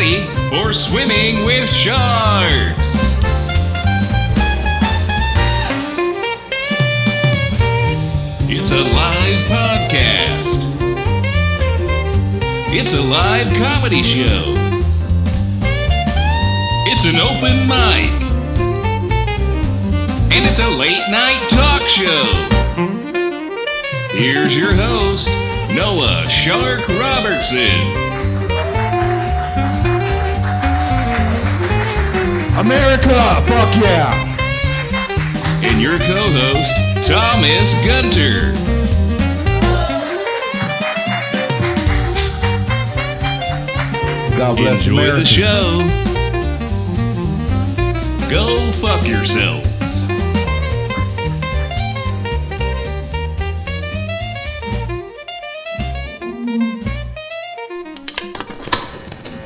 ready for Swimming with Sharks. It's a live podcast. It's a live comedy show. It's an open mic. And it's a late night talk show. Here's your host, Noah Shark Robertson. America, fuck yeah. And your co-host, Thomas Gunter. God bless Enjoy America. the show. Go fuck yourselves.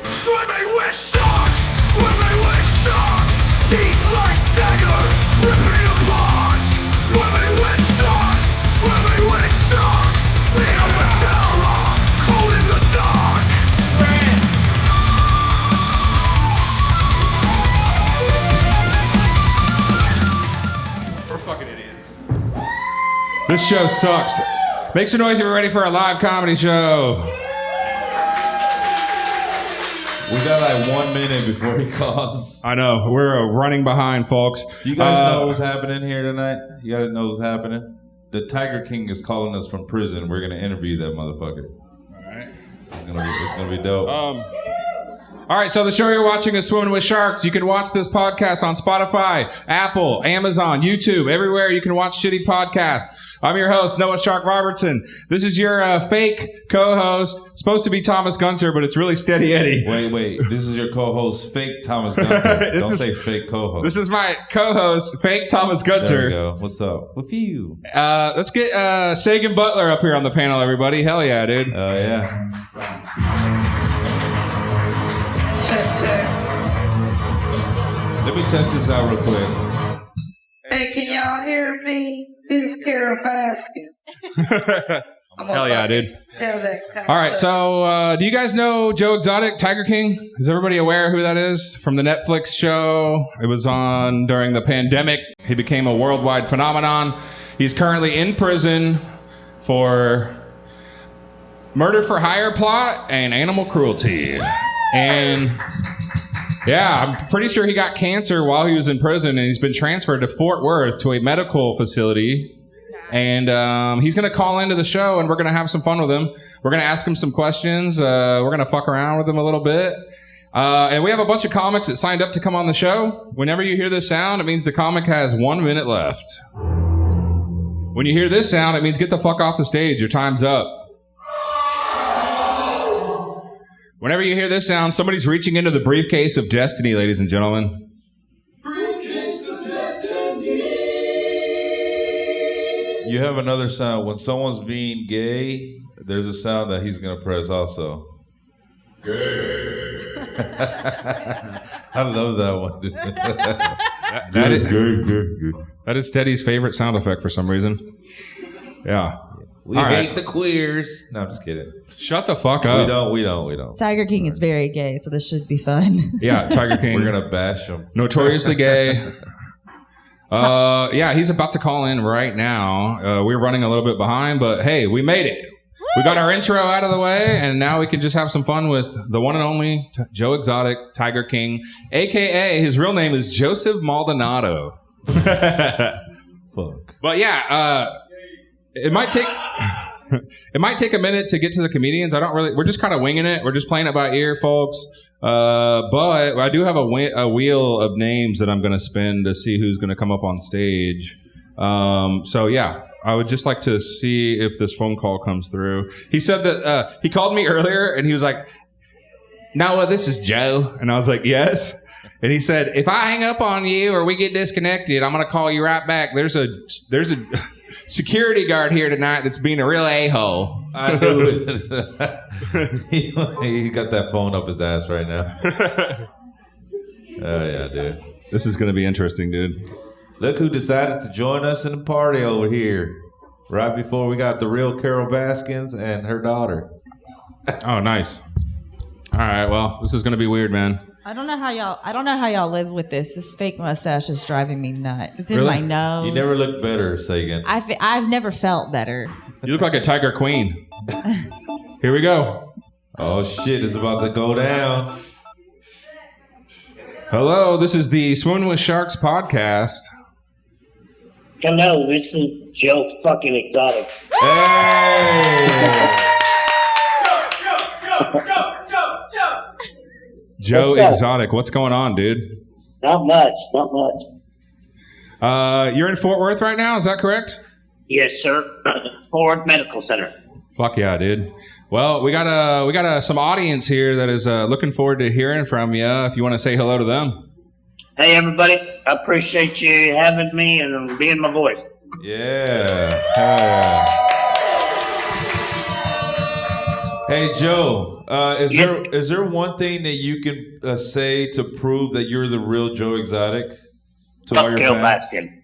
Swimming with sharks! Swimming with sharks! Teeth like daggers, ripping apart! Swimming with sharks! Swimming with sharks! Feel the terror, cold in the dark! We're fucking idiots. This show sucks. Make some noise if you're ready for a live comedy show. We got like 1 minute before he calls. I know, we're running behind, folks. Do you guys know what's happening here tonight? You guys know what's happening? The Tiger King is calling us from prison. We're gonna interview that motherfucker. All right. It's gonna be dope. All right, so the show you're watching is Swimming with Sharks. You can watch this podcast on Spotify, Apple, Amazon, YouTube, everywhere you can watch shitty podcasts. I'm your host, Noah Shark Robertson. This is your fake co-host, supposed to be Thomas Gunter, but it's really Steady Eddie. Wait. This is your co-host, fake Thomas Gunter. Don't say fake co-host. This is my co-host, fake Thomas Gunter. There we go. What's up with you? Let's get Sagan Butler up here on the panel, everybody. Hell yeah, dude. Oh, yeah. Let me test this out real quick. Hey, can y'all hear me? This is Carol Baskins. Hell yeah, dude. Tell that kind All of right, stuff. so do you guys know Joe Exotic, Tiger King? Is everybody aware who that is? From the Netflix show. It was on during the pandemic. He became a worldwide phenomenon. He's currently in prison for murder for hire plot and animal cruelty. And yeah, I'm pretty sure he got cancer while he was in prison, and he's been transferred to Fort Worth to a medical facility. And he's going to call into the show, and we're going to have some fun with him. We're going to ask him some questions. We're going to fuck around with him a little bit. And we have a bunch of comics that signed up to come on the show. Whenever you hear this sound, it means the comic has 1 minute left. When you hear this sound, it means get the fuck off the stage. Your time's up. Whenever you hear this sound, somebody's reaching into the briefcase of destiny, ladies and gentlemen. You have another sound. When someone's being gay, there's a sound that he's going to press also. Gay. I love that one, dude. That is Teddy's favorite sound effect for some reason. Yeah. We All hate right. the queers. No, I'm just kidding. Shut the fuck up. We don't. Tiger King is very gay, so this should be fun. Yeah, Tiger King. We're going to bash him. Notoriously gay. Yeah, he's about to call in right now. We're running a little bit behind, but hey, we made it. We got our intro out of the way, and now we can just have some fun with the one and only Joe Exotic, Tiger King, a.k.a. his real name is Joseph Maldonado. Fuck. But yeah, it might take a minute to get to the comedians. We're just kind of winging it. We're just playing it by ear, folks. But I do have a wheel of names that I'm going to spin to see who's going to come up on stage. So yeah, I would just like to see if this phone call comes through. He said that he called me earlier and he was like, "Noah, this is Joe," and I was like, "Yes." And he said, "If I hang up on you or we get disconnected, I'm going to call you right back. There's a security guard here tonight that's being a real a-hole." I knew it. He got that phone up his ass right now. Oh, yeah, dude. This is going to be interesting, dude. Look who decided to join us in the party over here. Right before we got the real Carol Baskins and her daughter. Oh, nice. All right, well, this is gonna be weird, man. I don't know how y'all live with this. This fake mustache is driving me nuts. It's in Really? my nose. You never look better, Sagan. I've never felt better. You look like a tiger queen. Here we go. Oh shit, it's about to go down. Hello, this is the Swimming with Sharks podcast. Hello, this is Joe fucking Exotic. Hey! Joe What's up? Exotic, what's going on, dude? Not much, not much. You're in Fort Worth right now, is that correct? Yes, sir. Ford Medical Center. Fuck yeah, dude. Well, we got some audience here that is looking forward to hearing from you. If you want to say hello to them. Hey, everybody. I appreciate you having me and being my voice. Yeah. Hell yeah. Hey Joe, is there one thing that you can say to prove that you're the real Joe Exotic to all Fuck your Bill fans? Baskin.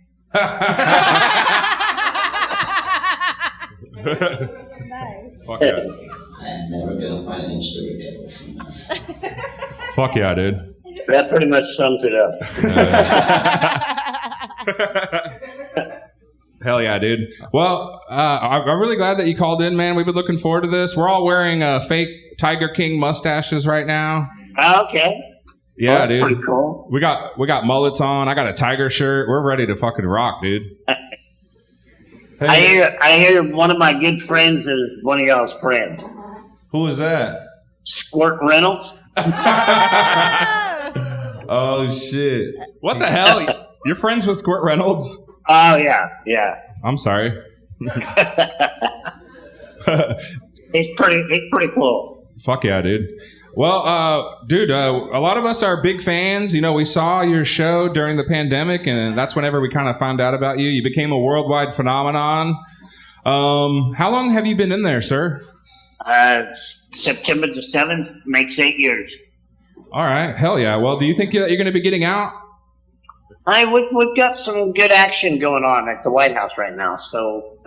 Fuck yeah. I'm never gonna financially recover from this. Fuck yeah, dude. That pretty much sums it up. Hell yeah, dude. Well, I'm really glad that you called in, man. We've been looking forward to this. We're all wearing fake Tiger King mustaches right now. Okay. Yeah, That's dude. pretty cool. We got mullets on. I got a tiger shirt. We're ready to fucking rock, dude. I hear one of my good friends is one of y'all's friends. Who is that? Squirt Reynolds. Oh shit! What the hell? You're friends with Squirt Reynolds? Oh yeah, yeah. I'm sorry. He's pretty cool. Fuck yeah, dude. Well, dude, a lot of us are big fans. You know, we saw your show during the pandemic, and that's whenever we kind of found out about you. You became a worldwide phenomenon. How long have you been in there, sir? September the 7th makes 8 years. All right. Hell yeah. Well, do you think you're going to be getting out? We've got some good action going on at the White House right now. So,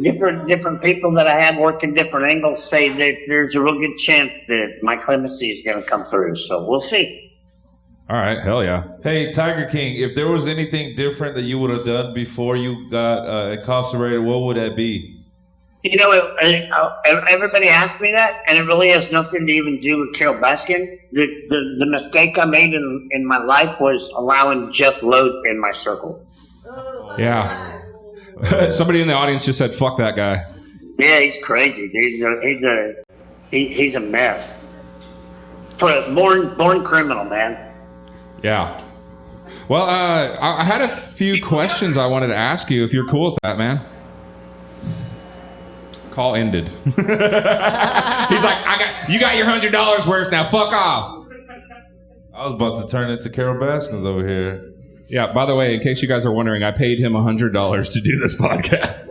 different people that I have working different angles say that there's a real good chance that my clemency is going to come through. So we'll see. All right. Hell yeah. Hey, Tiger King, if there was anything different that you would have done before you got incarcerated, what would that be? You know, everybody asks me that, and it really has nothing to even do with Carol Baskin. The mistake I made in my life was allowing Jeff Loeb in my circle. Yeah. Somebody in the audience just said, "Fuck that guy." Yeah, he's crazy, dude. He's a mess. For a born criminal, man. Yeah. Well, I had a few questions I wanted to ask you, if you're cool with that, man. Call ended. He's like, you got your $100 worth, now fuck off. I was about to turn into Carol Baskins over here. Yeah, by the way, in case you guys are wondering, I paid him $100 to do this podcast.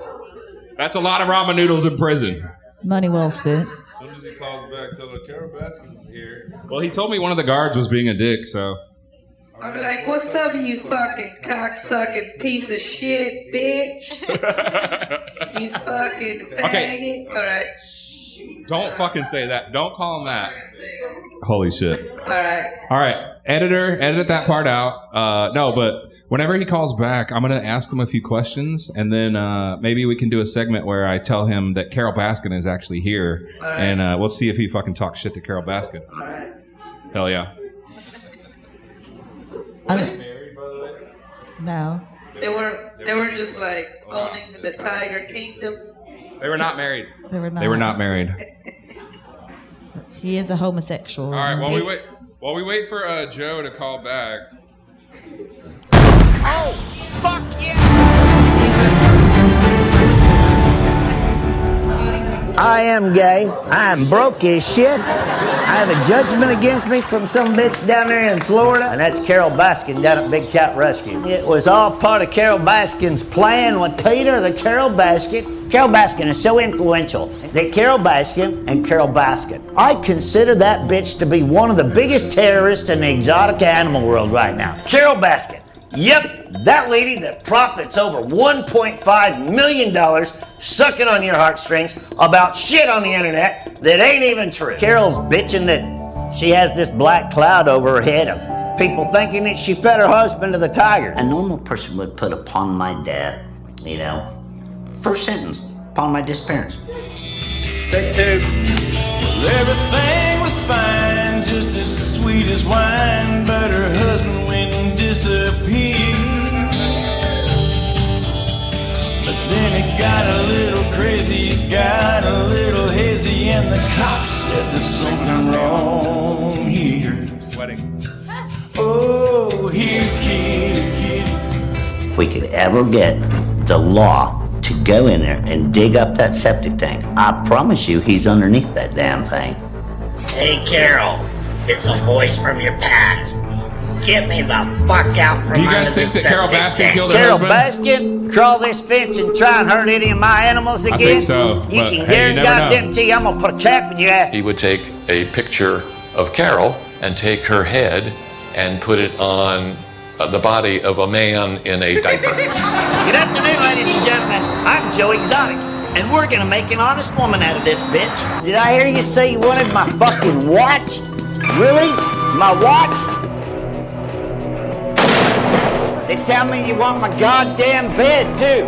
That's a lot of ramen noodles in prison. Money well spent. As soon as he calls back, tell her Carol Baskins is here. Well, he told me one of the guards was being a dick, so. I'm like, what's up, you fucking cocksucking piece of shit, bitch? You fucking faggot. Okay. All right. Don't fucking say that. Don't call him that. Holy shit. All right. All right, editor, edit that part out. No, but whenever he calls back, I'm going to ask him a few questions, and then maybe we can do a segment where I tell him that Carol Baskin is actually here, and we'll see if he fucking talks shit to Carol Baskin. All right. Hell yeah. Married, by the way? No. They were just like owning the Tiger Kingdom. They were not married. They were not. They were not married. He is a homosexual. All right, while we wait for Joe to call back. I am gay. I am broke as shit. I have a judgment against me from some bitch down there in Florida, and that's Carol Baskin down at Big Cat Rescue. It was all part of Carol Baskin's plan with Peter, the Carol Baskin. Carol Baskin is so influential that Carol Baskin and Carol Baskin, I consider that bitch to be one of the biggest terrorists in the exotic animal world right now. Carol Baskin. Yep, that lady that profits over $1.5 million sucking on your heartstrings about shit on the internet that ain't even true. Carol's bitching that she has this black cloud over her head of people thinking that she fed her husband to the tigers. A normal person would put upon my death, you know, first sentence, upon my disappearance. Take two. Well, everything was fine, just as sweet as wine, but her husband went and disappeared. But then it got a little crazy, it got a little hazy, and the cops said there's something wrong here. Sweating. Oh, here, kitty. If we could ever get the law to go in there and dig up that septic tank, I promise you he's underneath that damn thing. Hey, Carol, it's a voice from your past. Get me the fuck out from Do you guys under think the that Carol septic Baskin tank. killed her Carol husband? Baskin, crawl this fence and try and hurt any of my animals again? I think so, You but can hey, you never guarantee I'm gonna put a cap in your ass. He would take a picture of Carol and take her head and put it on the body of a man in a diaper. Good afternoon, ladies and gentlemen. I'm Joe Exotic, and we're gonna make an honest woman out of this bitch. Did I hear you say you wanted my fucking watch? Really? My watch? They tell me you want my goddamn bed, too.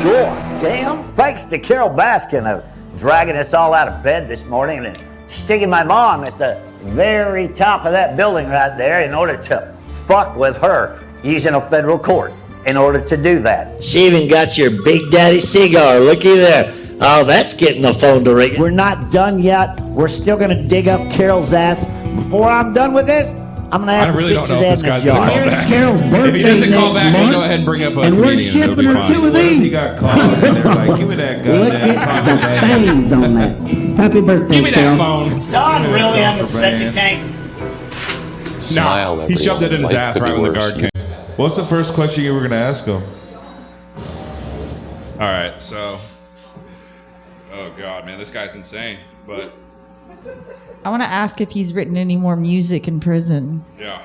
God damn. Thanks to Carol Baskin of dragging us all out of bed this morning and sticking my mom at the very top of that building right there in order to fuck with her using a federal court in order to do that. She even got your Big Daddy cigar. Looky there. Oh, that's getting the phone to ring. We're not done yet. We're still gonna dig up Carol's ass. Before I'm done with this, I'm gonna have I really to don't know if this guy's gonna call back. Carol's If he doesn't call back, we'll go ahead and bring up a and we're comedian. It'll shipping be her fine. two of What if he these. got caught and they're like, give me that Look goddamn at the contraband. fangs on that. Happy birthday, Give me Carol. that phone. Don really on the septic tank. Smile, No, he shoved it in his Life ass could be right when the worse. guard came. What's the first question you were going to ask him? All right, so. Oh, God, man, this guy's insane. But, I want to ask if he's written any more music in prison. yeah.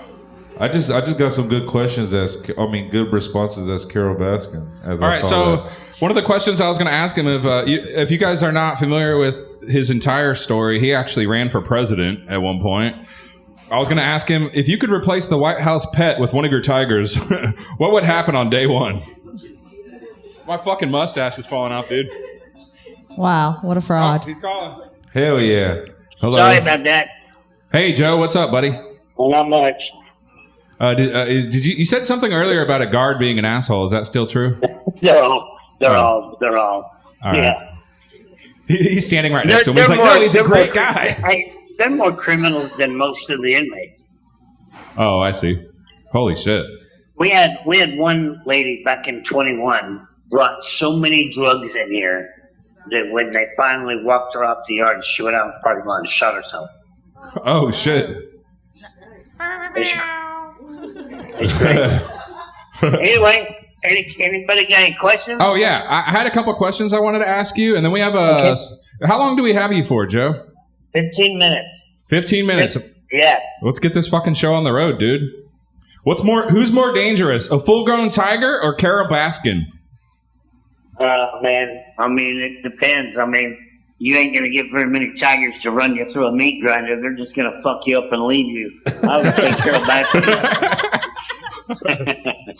I just got some good questions good responses as Carol Baskin. All right, so one of the questions I was going to ask him, if you guys are not familiar with his entire story, he actually ran for president at one point. I was going to ask him, if you could replace the White House pet with one of your tigers, what would happen on day one? My fucking mustache is falling off, dude. Wow, what a fraud. Oh, he's calling. Hell yeah. Hello. Sorry about that. Hey, Joe, what's up, buddy? Well, not much. Did you said something earlier about a guard being an asshole? Is that still true? They're all. All right. Yeah. He's standing right next to him. He's like, no, he's a great guy. They're more criminals than most of the inmates. Oh, I see. Holy shit. We had one lady back in 21 brought so many drugs in here that when they finally walked her off the yard, she went out in the parking lot and shot herself. Oh, shit. It's great. Anyway, anybody got any questions? Oh, yeah. I had a couple questions I wanted to ask you, and then we have a... Okay. How long do we have you for, Joe? 15 minutes. 15 minutes. Yeah. Let's get this fucking show on the road, dude. Who's more dangerous, a full-grown tiger or Carol Baskin? Man, I mean, it depends. I mean, you ain't gonna get very many tigers to run you through a meat grinder. They're just gonna fuck you up and leave you. I would say Carol Baskin.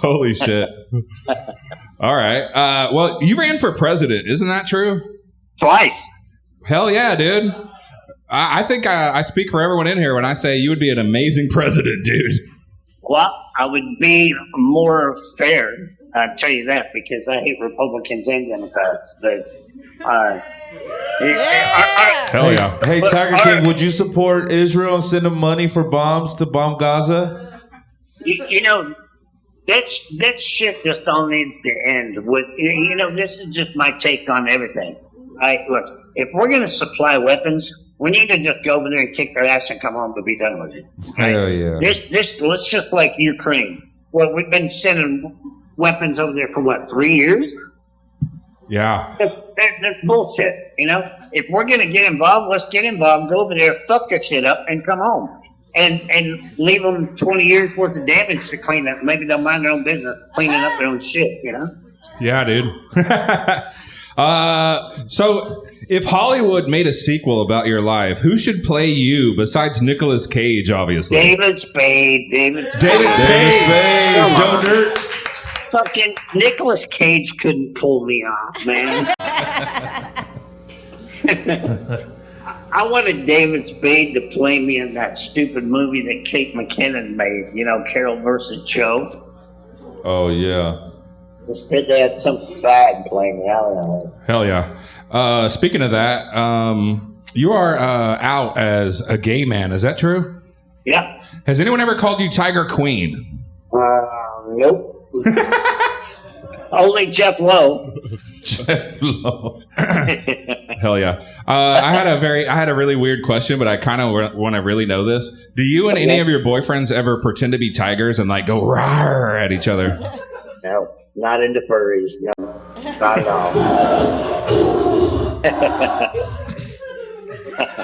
Holy shit. All right. Well, you ran for president. Isn't that true? Twice. Hell yeah, dude. I think I speak for everyone in here when I say you would be an amazing president, dude. Well, I would be more fair. I'll tell you that because I hate Republicans and Democrats. Hell yeah. Hey, Tiger King, would you support Israel and send them money for bombs to bomb Gaza? You know, that shit just all needs to end. This is just my take on everything. Look, if we're going to supply weapons, we need to just go over there and kick their ass and come home to be done with it. Right? Hell yeah. Let's just like Ukraine. Well, we've been sending weapons over there for 3 years? Yeah. That's bullshit, you know? If we're going to get involved, let's get involved, go over there, fuck that shit up, and come home. and leave them 20 years worth of damage to clean up. Maybe they'll mind their own business, cleaning up their own shit, you know? Yeah, dude. So if Hollywood made a sequel about your life, who should play you besides Nicolas Cage, obviously? David Spade. David Spade. Joe Dirt. Fucking Nicolas Cage couldn't pull me off, man. I wanted David Spade to play me in that stupid movie that Kate McKinnon made, you know, Carol versus Joe. Oh, yeah. Instead, they had some fag playing me. I don't know. Hell yeah. Speaking of that, you are out as a gay man. Is that true? Yeah. Has anyone ever called you Tiger Queen? Nope. Only Jeff Lowe. Jeff Lowe. Hell yeah. I had a really weird question, but I kind of want to really know this. Do you and any of your boyfriends ever pretend to be tigers and like go rawr at each other? No, not into furries. No, not at all.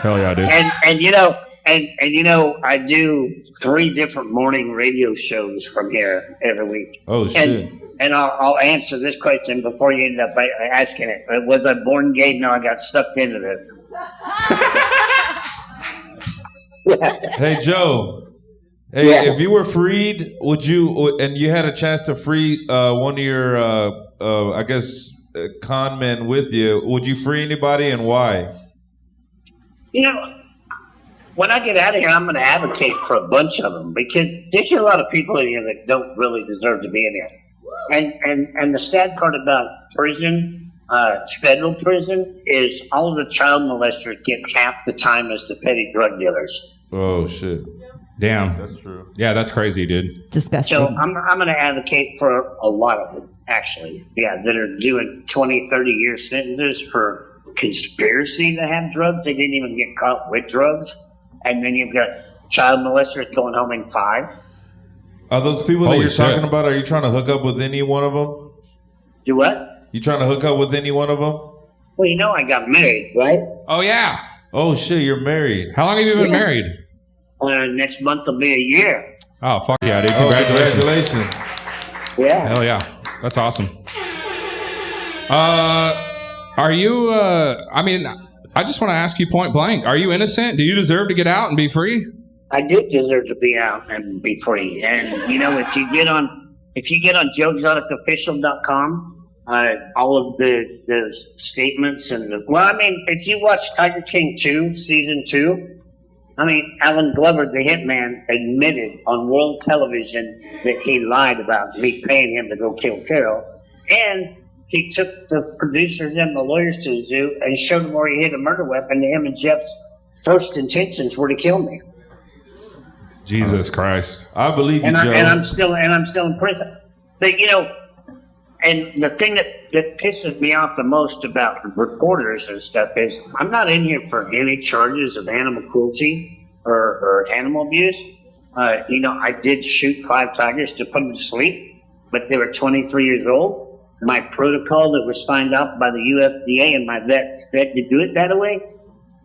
Hell yeah, dude. And you know, and you know, I do 3 different morning radio shows from here every week. Oh shit. And I'll answer this question before you end up asking it. Was I born gay? No, I got sucked into this. Hey, Joe. Hey, if you were freed, would you, and you had a chance to free one of your, I guess, con men with you, would you free anybody and why? You know, when I get out of here, I'm going to advocate for a bunch of them because there's a lot of people in here that don't really deserve to be in here. And the sad part about prison, federal prison, is all of the child molesters get half the time as the petty drug dealers. Oh, shit. Damn. That's true. Yeah, that's crazy, dude. Disgusting. So I'm going to advocate for a lot of them, actually. Yeah, that are doing 20, 30-year sentences for conspiracy to have drugs. They didn't even get caught with drugs. And then you've got child molesters going home in 5. Are those people that you're talking about, are you trying to hook up with any one of them? Do what? You trying to hook up with any one of them? Well, you know I got married, right? Oh, yeah. Oh, shit, you're married. How long have you been married? Next month will be a year. Oh, fuck yeah, dude. Congratulations. Yeah. Hell yeah. That's awesome. Are you, I mean, I just want to ask you point blank. Are you innocent? Do you deserve to get out and be free? I do deserve to be out and be free. And, you know, if you get on joeexoticofficial.com, all of the statements and if you watch Tiger King 2, season 2, Alan Glover, the hitman, admitted on world television that he lied about me paying him to go kill Carol. And he took the producers and the lawyers to the zoo and showed them where he hid a murder weapon. Him and Jeff's first intentions were to kill me. Jesus Christ. I believe you, Joe. And I'm still in prison. But, you know, and the thing that pisses me off the most about reporters and stuff is I'm not in here for any charges of animal cruelty or animal abuse. You know, I did shoot 5 tigers to put them to sleep, but they were 23 years old. My protocol that was signed off by the USDA and my vet said to do it that way.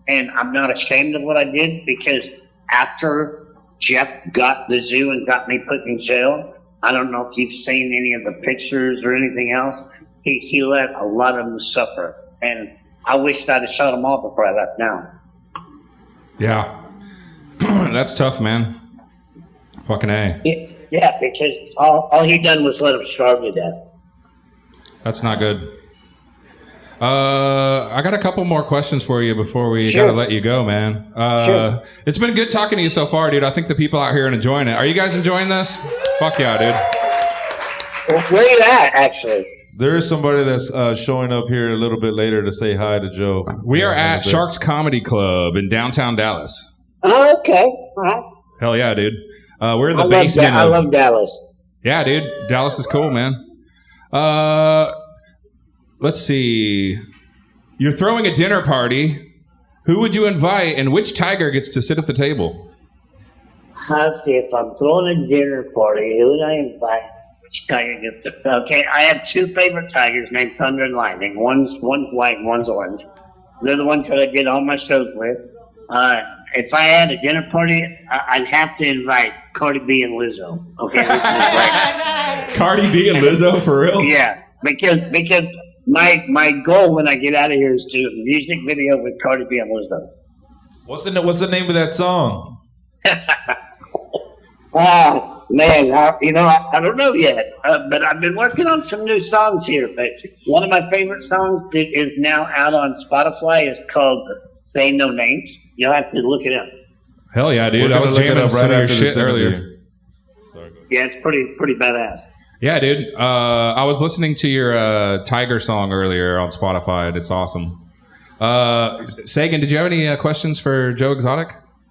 And I'm not ashamed of what I did because after Jeff got the zoo and got me put in jail, I don't know if you've seen any of the pictures or anything else. He let a lot of them suffer. And I wished I'd have shot them all before I left now. Yeah. That's tough, man. Fucking A. Yeah, because all he done was let them starve to death. That's not good. I got a couple more questions for you before we gotta let you go, man. Sure. It's been good talking to you so far, dude. I think the people out here are enjoying it. Are you guys enjoying this? Fuck yeah, dude. Well, where you at, actually? There is somebody that's showing up here a little bit later to say hi to Joe. We are at Sharks Comedy Club in downtown Dallas. Oh, okay. All right. Hell yeah, dude. We're in the basement. I love Dallas. Yeah, dude. Dallas is cool, man. Let's see. You're throwing a dinner party. Who would you invite, and which tiger gets to sit at the table? Let's see. If I'm throwing a dinner party, who would I invite? Which tiger gets to sit? Okay, I have 2 favorite tigers named Thunder and Lightning. One's white and one's orange. They're the ones that I did all my shows with. if I had a dinner party, I'd have to invite Cardi B and Lizzo. Okay, which is like, Cardi B and Lizzo for real? yeah, because my goal when I get out of here is to do a music video with Cardi B and Lizzo. What's the name of that song? Oh man, I don't know yet, but I've been working on some new songs here. But one of my favorite songs that is now out on Spotify is called "Say No Names." You'll have to look it up. Hell yeah, dude! We're I was gonna look it jamming up some right of your after shit this earlier. interview. Yeah, it's pretty badass. Yeah, dude. I was listening to your Tiger song earlier on Spotify, and it's awesome. Sagan, did you have any questions for Joe Exotic?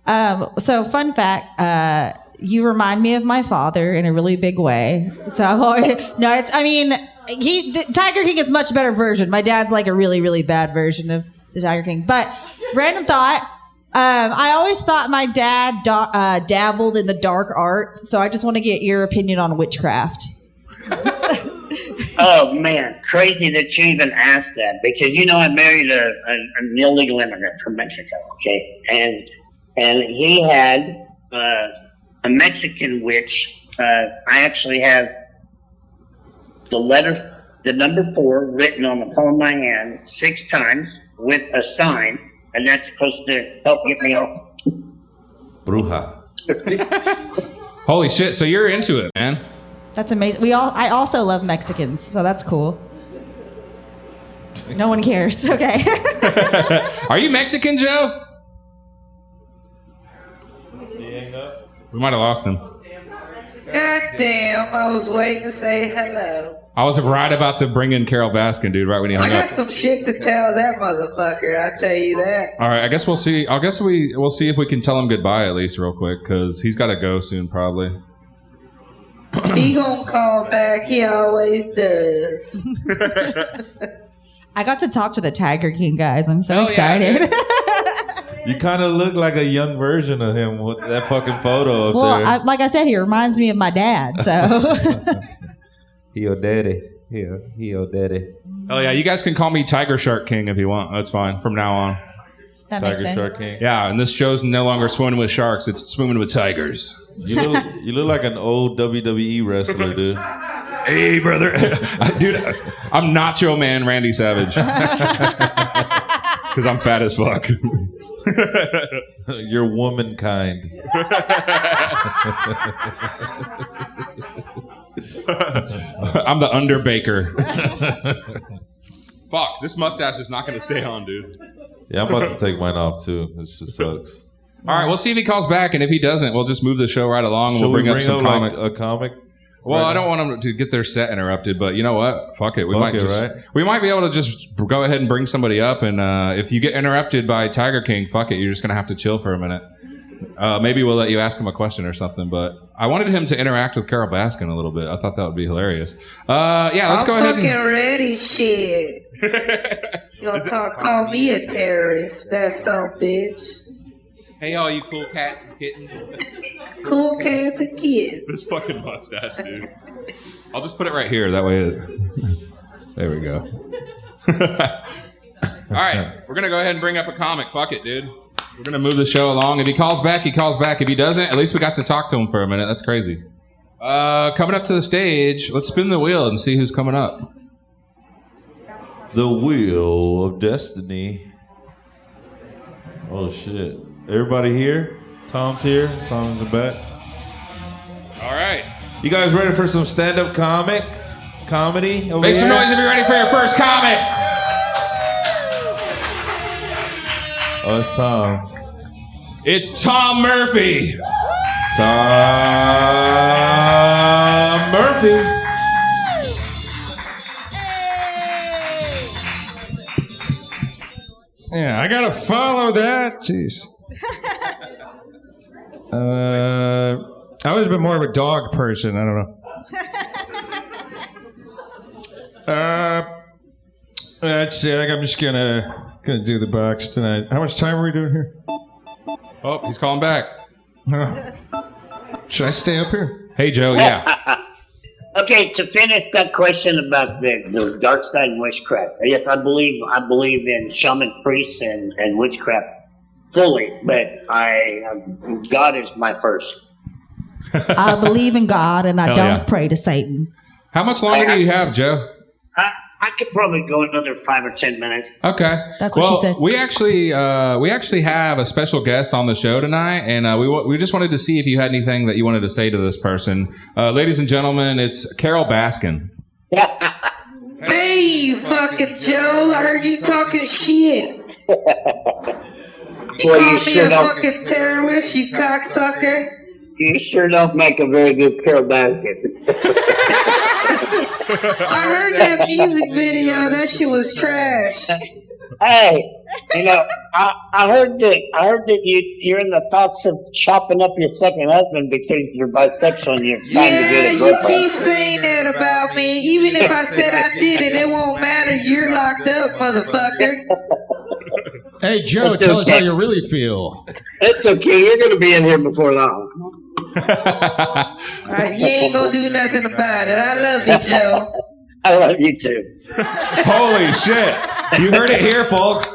So fun fact, you remind me of my father in a really big way. So I've always, Tiger King is a much better version. My dad's like a really, really bad version of the Tiger King. But random thought, I always thought my dad dabbled in the dark arts. So I just want to get your opinion on witchcraft. Oh man, crazy that you even asked that, because I married an illegal immigrant from Mexico, okay, and he had a Mexican witch. I actually have the number 4 written on the palm of my hand 6 times with a sign, and that's supposed to help get me off. Bruja. Holy shit! So you're into it, man. That's amazing. I also love Mexicans, so that's cool. No one cares. Okay. Are you Mexican, Joe? We might have lost him. God damn, I was waiting to say hello. I was right about to bring in Carol Baskin, dude, right when he I hung got up. some shit to tell that motherfucker, I tell you that. All right, I guess we'll see. We'll see if we can tell him goodbye at least real quick, because he's got to go soon, probably. He gonna call back, he always does. I got to talk to the Tiger King guys. I'm so excited. You kind of look like a young version of him with that fucking photo up there. Like I said, he reminds me of my dad. So He your daddy. He your daddy. Oh yeah, you guys can call me Tiger Shark King if you want. That's fine from now on. that Tiger makes sense. Shark King. Yeah, and this show's no longer swimming with sharks; it's swimming with tigers. You look like an old WWE wrestler, dude. Hey, brother, dude, I'm Nacho Man Randy Savage because I'm fat as fuck. You're womankind. I'm the underbaker. Fuck, this mustache is not going to stay on, dude. Yeah, I'm about to take mine off too. It just sucks. All right, we'll see if he calls back, and if he doesn't, we'll just move the show right along, and we'll bring up some comics. Like a comic? Well, right I don't want them to get their set interrupted, but you know what? Fuck it. We might be able to just go ahead and bring somebody up, and if you get interrupted by Tiger King, fuck it. You're just gonna have to chill for a minute. Maybe we'll let you ask him a question or something. But I wanted him to interact with Carol Baskin a little bit. I thought that would be hilarious. Yeah, let's go ahead. I'm fucking ready, shit. Y'all call me a terrorist, that son bitch. Hey, all you cool cats and kittens. Cool cats and kids. This fucking mustache, dude. I'll just put it right here. That way, there we go. All right, we're gonna go ahead and bring up a comic. Fuck it, dude. We're gonna move the show along. If he calls back, he calls back. If he doesn't, at least we got to talk to him for a minute. That's crazy. Coming up to the stage, let's spin the wheel and see who's coming up. The Wheel of Destiny. Oh shit. Everybody here? Tom's here. Tom's in the back. All right. You guys ready for some stand-up comedy? Make some noise if you're ready for your first comic. Oh, it's Tom. It's Tom Murphy. Tom Murphy. Yeah, I gotta follow that. Jeez. I was a bit more of a dog person. I don't know. Let's see. I think I'm just gonna do the box tonight. How much time are we doing here? Oh, he's calling back. Should I stay up here? Hey, Joe. Yeah. Okay, to finish that question about the dark side and witchcraft. Yes, I believe in shaman priests and witchcraft. fully, but God is my first. I believe in God and I Hell don't yeah. pray to Satan. How much longer do you have, Joe? I could probably go another 5 or 10 minutes. Okay. That's what she said. We actually have a special guest on the show tonight, and we just wanted to see if you had anything that you wanted to say to this person. Ladies and gentlemen, it's Carol Baskin. Hey, you fucking Joe. I heard you talking shit. You called me a fucking terrorist, you cocksucker. You sure don't make a very good Carol Baskin. I heard that music video. That shit was trash. Hey, I heard that you're in the thoughts of chopping up your second husband because you're bisexual and you're trying to get a You girlfriend. keep saying that about me. Even if I said I did it won't matter. You're locked up, motherfucker. Hey, Joe, tell us how you really feel. It's okay. You're going to be in here before long. Alright, you ain't gonna do nothing about it. I love you, Joe. I love you too. Holy shit. You heard it here, folks.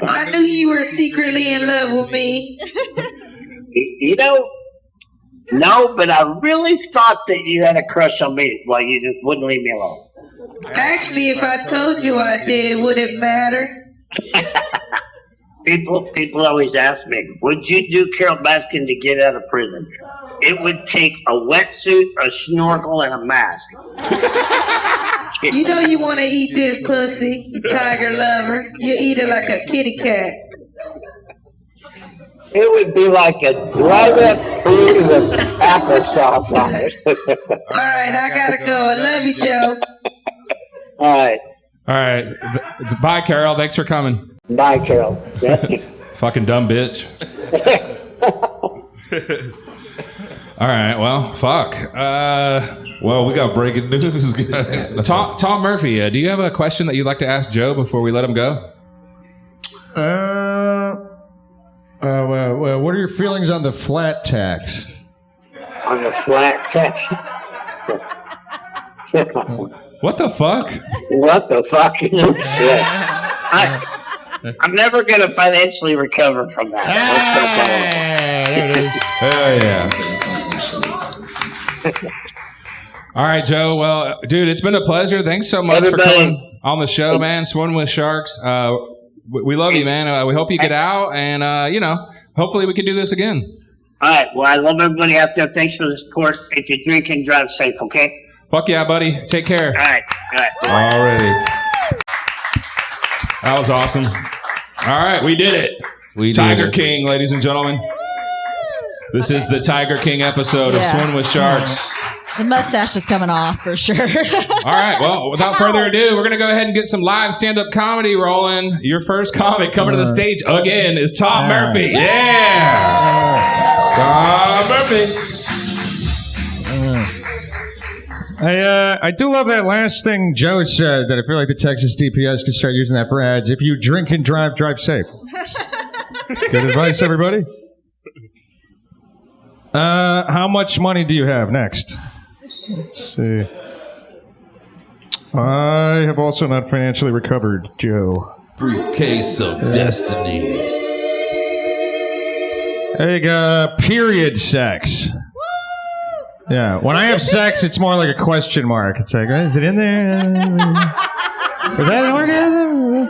I knew you were secretly in love with me. No, but I really thought that you had a crush on me. Well, you just wouldn't leave me alone. Actually, if I told you I did, would it matter? People always ask me, would you do Carol Baskin to get out of prison? It would take a wetsuit, a snorkel, and a mask. You know you want to eat this pussy, you tiger lover. You eat it like a kitty cat. It would be like a dried-up food with applesauce on it. Alright, I gotta go. I love you, Joe. All right. Bye, Carol. Thanks for coming. Bye, Carol. Fucking dumb bitch. All right. Well, fuck. Well, we got breaking news, guys. Tom Murphy, do you have a question that you'd like to ask Joe before we let him go? Well, what are your feelings on the flat tax? On the flat tax? What the fuck? What the fuck? Shit. I'm never going to financially recover from that. Hell yeah. All right, Joe. Well, dude, it's been a pleasure. Thanks so much for coming on the show, man. Swimming with Sharks. We love you, man. We hope you get out, and hopefully we can do this again. All right. Well, I love everybody out there. Thanks for the support. If you drink and drive safe, okay? Fuck yeah, buddy. Take care. All right. Already. That was awesome. All right, we did it. Tiger King, ladies and gentlemen. This is the Tiger King episode of Swim with Sharks. The mustache is coming off for sure. All right, well, without further ado, we're going to go ahead and get some live stand-up comedy rolling. Your first comic coming to the stage again is Tom Murphy. Yeah! Tom Murphy. I do love that last thing Joe said, that I feel like the Texas DPS could start using that for ads. If you drink and drive, drive safe. Good advice, everybody. How much money do you have next? Let's see. I have also not financially recovered, Joe. Briefcase of destiny. Hey, period sex. Yeah, when I have sex, it's more like a question mark. It's like, is it in there? Is that an orgasm?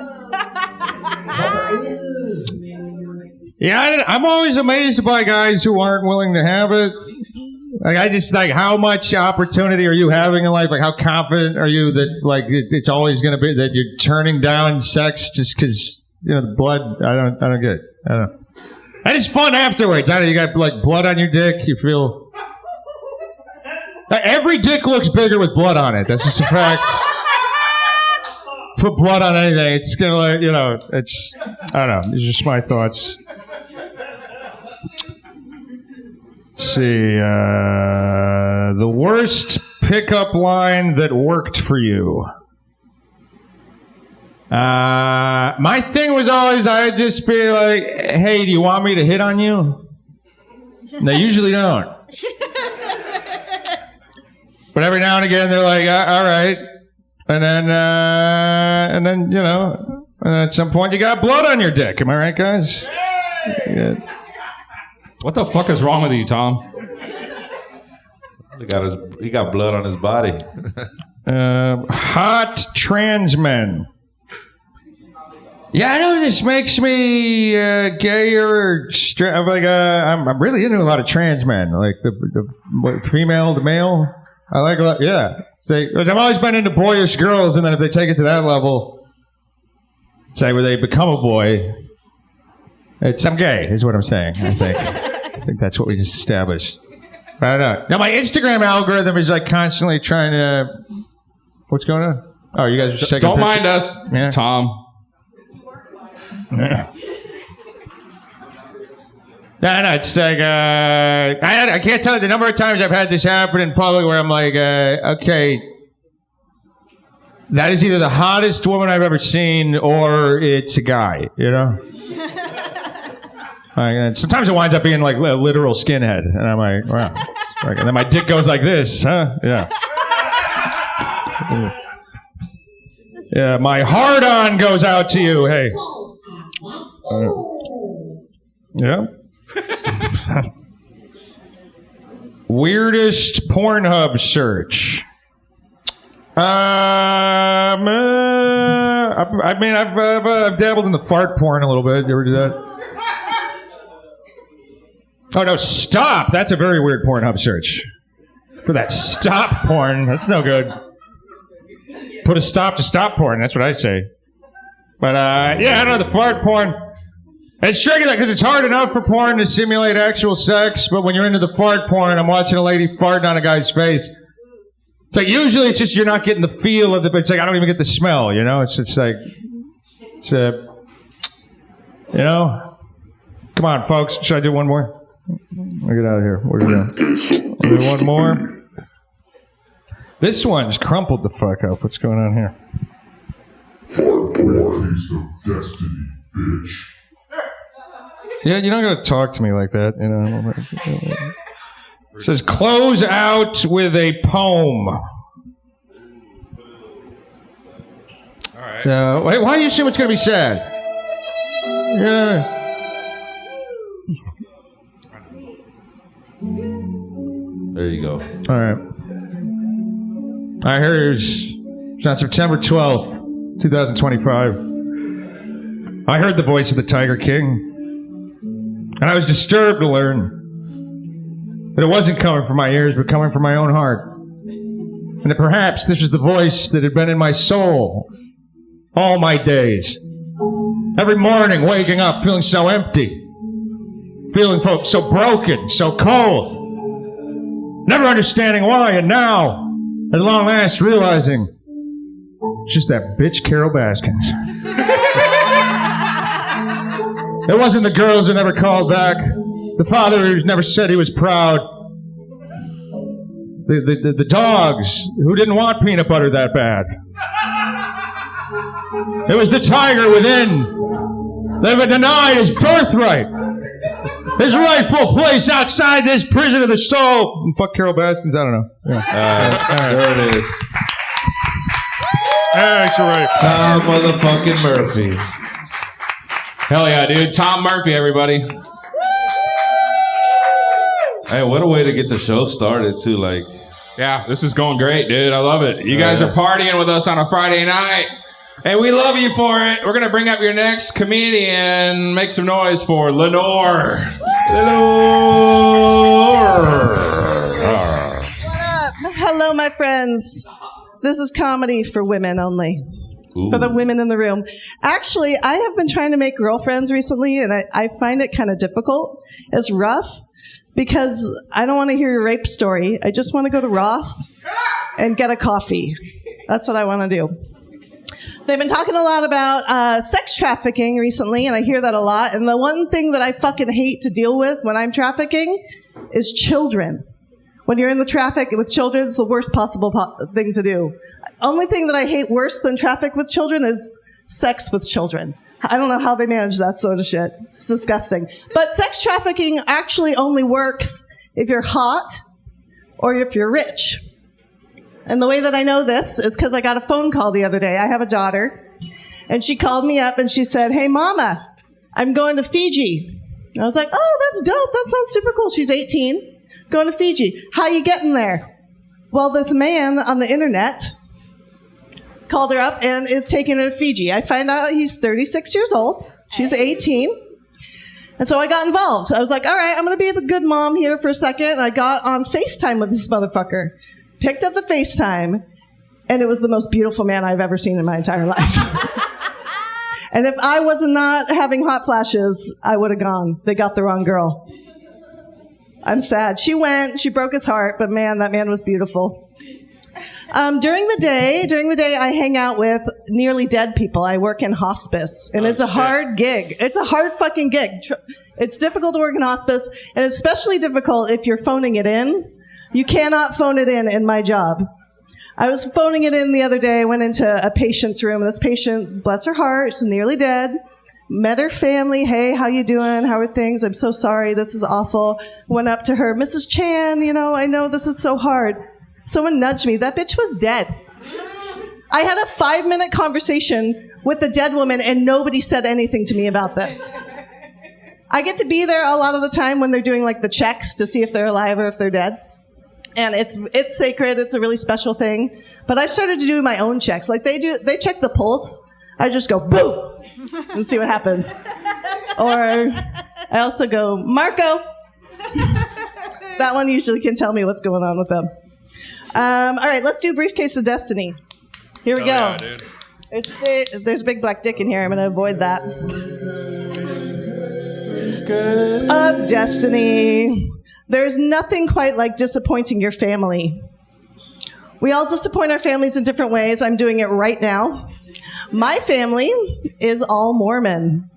Yeah, I'm always amazed by guys who aren't willing to have it. Like, I just how much opportunity are you having in life? Like, how confident are you that it's always going to be that you're turning down sex just because the blood? I don't get it. I don't know. And it's fun afterwards. I know you got blood on your dick. You feel. Every dick looks bigger with blood on it. That's just a fact. Put blood on anything, it's gonna it's. I don't know. These are just my thoughts. Let's see. The worst pickup line that worked for you. My thing was always I'd just be like, "Hey, do you want me to hit on you?" And they usually don't. But every now and again, they're like, "All right," and then And at some point, you got blood on your dick. Am I right, guys? Yeah. What the fuck is wrong with you, Tom? He got blood on his body. Hot trans men. Yeah, I know this makes me gay or I'm really into a lot of trans men, like the female, the male. I like a lot. Yeah, I've always been into boyish girls, and then if they take it to that level, say where they become a boy, I'm gay. Is what I'm saying. I think that's what we just established. I don't know. Now my Instagram algorithm is like constantly trying to. What's going on? Oh, you guys are just taking. Don't mind us, yeah. Tom. Yeah. No, it's like I can't tell you the number of times I've had this happen in public where I'm like, okay, that is either the hottest woman I've ever seen or it's a guy, you know. And sometimes it winds up being like a literal skinhead, and I'm like, wow. And then my dick goes like this, huh? Yeah. Yeah, my hard-on goes out to you. Hey. Yeah. Weirdest Pornhub search. I mean, I've dabbled in the fart porn a little bit. You ever do that? Oh no, stop! That's a very weird Pornhub search. For that stop porn, that's no good. Put a stop to stop porn. That's what I say. But yeah, I don't know, the fart porn. It's tricky because it's hard enough for porn to simulate actual sex, but when you're into the fart porn, I'm watching a lady farting on a guy's face. It's like usually it's just you're not getting the feel of the. It's like I don't even get the smell. You know, it's like you know. Come on, folks. Should I do one more? We'll get out of here. What are we doing? I'll do one more. This one's crumpled the fuck up. What's going on here? Fart porn piece of destiny, bitch. Yeah, you're not going to talk to me like that, you know. It says, close out with a poem. All right. Wait, why do you assume it's going to be sad? Yeah. There you go. All right. All right, here's on September 12th, 2025. I heard the voice of the Tiger King. And I was disturbed to learn that it wasn't coming from my ears, but coming from my own heart. And that perhaps this was the voice that had been in my soul all my days. Every morning, waking up, feeling so empty. Feeling so broken, so cold. Never understanding why, and now, at long last, realizing it's just that bitch Carol Baskins. It wasn't the girls who never called back, the father who never said he was proud, the dogs who didn't want peanut butter that bad. It was the tiger within that had denied his birthright, his rightful place outside this prison of the soul. And fuck Carol Baskins, I don't know. Yeah. There it is. That's right. Tom motherfucking Murphy. Hell yeah, dude. Tom Murphy, everybody. Hey, what a way to get the show started, too. Like, yeah, this is going great, dude. I love it. You guys are partying with us on a Friday night, and we love you for it. We're going to bring up your next comedian. Make some noise for Lenore. Hello, my friends. This is comedy for women only. Ooh. For the women in the room. Actually, I have been trying to make girlfriends recently, and I find it kind of difficult. It's rough because I don't want to hear your rape story. I just want to go to Ross and get a coffee. That's what I want to do. They've been talking a lot about sex trafficking recently, and I hear that a lot. And the one thing that I fucking hate to deal with when I'm trafficking is children. When you're in the traffic with children, it's the worst possible thing to do. Only thing that I hate worse than traffic with children is sex with children. I don't know how they manage that sort of shit. It's disgusting. But sex trafficking actually only works if you're hot or if you're rich. And the way that I know this is because I got a phone call the other day. I have a daughter, And she called me up and she said, "Hey, Mama, I'm going to Fiji." And I was like, "Oh, that's dope. That sounds super cool." She's 18, going to Fiji. "How you getting there?" Well, this man on the internet called her up and is taking her to Fiji. I find out he's 36 years old. She's 18. And so I got involved. I was like, all right, I'm going to be a good mom here for a second. And I got on FaceTime with this motherfucker. Picked up the FaceTime, and it was the most beautiful man I've ever seen in my entire life. And if I was not having hot flashes, I would have gone. They got the wrong girl. I'm sad. She went. She broke his heart. But man, that man was beautiful. During the day, I hang out with nearly dead people. I work in hospice, and it's a hard gig. It's a hard fucking gig. It's difficult to work in hospice, and especially difficult if you're phoning it in. You cannot phone it in my job. I was phoning it in the other day. I went into a patient's room. This patient, bless her heart, is nearly dead. Met her family. "Hey, how you doing? How are things? I'm so sorry. This is awful." Went up to her. "Mrs. Chan, I know this is so hard." Someone nudged me. That bitch was dead. I had a 5-minute conversation with the dead woman, and nobody said anything to me about this. I get to be there a lot of the time when they're doing like the checks to see if they're alive or if they're dead. And it's sacred. It's a really special thing. But I've started to do my own checks. Like they check the pulse. I just go, boom, and see what happens. Or I also go, "Marco." That one usually can tell me what's going on with them. All right, let's do Briefcase of Destiny. Here we go. Yeah, dude. There's a big black dick in here. I'm going to avoid that. Of Destiny. There's nothing quite like disappointing your family. We all disappoint our families in different ways. I'm doing it right now. My family is all Mormon.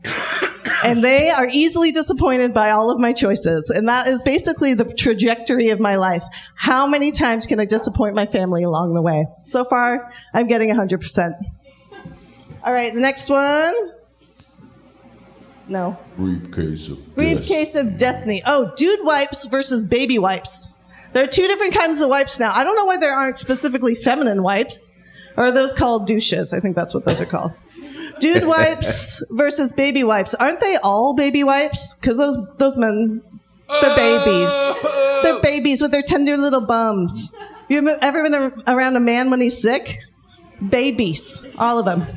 And they are easily disappointed by all of my choices. And that is basically the trajectory of my life. How many times can I disappoint my family along the way? So far, I'm getting 100%. All right, the next one. No. Briefcase of Destiny. Oh, dude wipes versus baby wipes. There are two different kinds of wipes now. I don't know why there aren't specifically feminine wipes. Or are those called douches? I think that's what those are called. Dude wipes versus baby wipes. Aren't they all baby wipes? Because those men, they're babies. They're babies with their tender little bums. You ever been around a man when he's sick? Babies. All of them.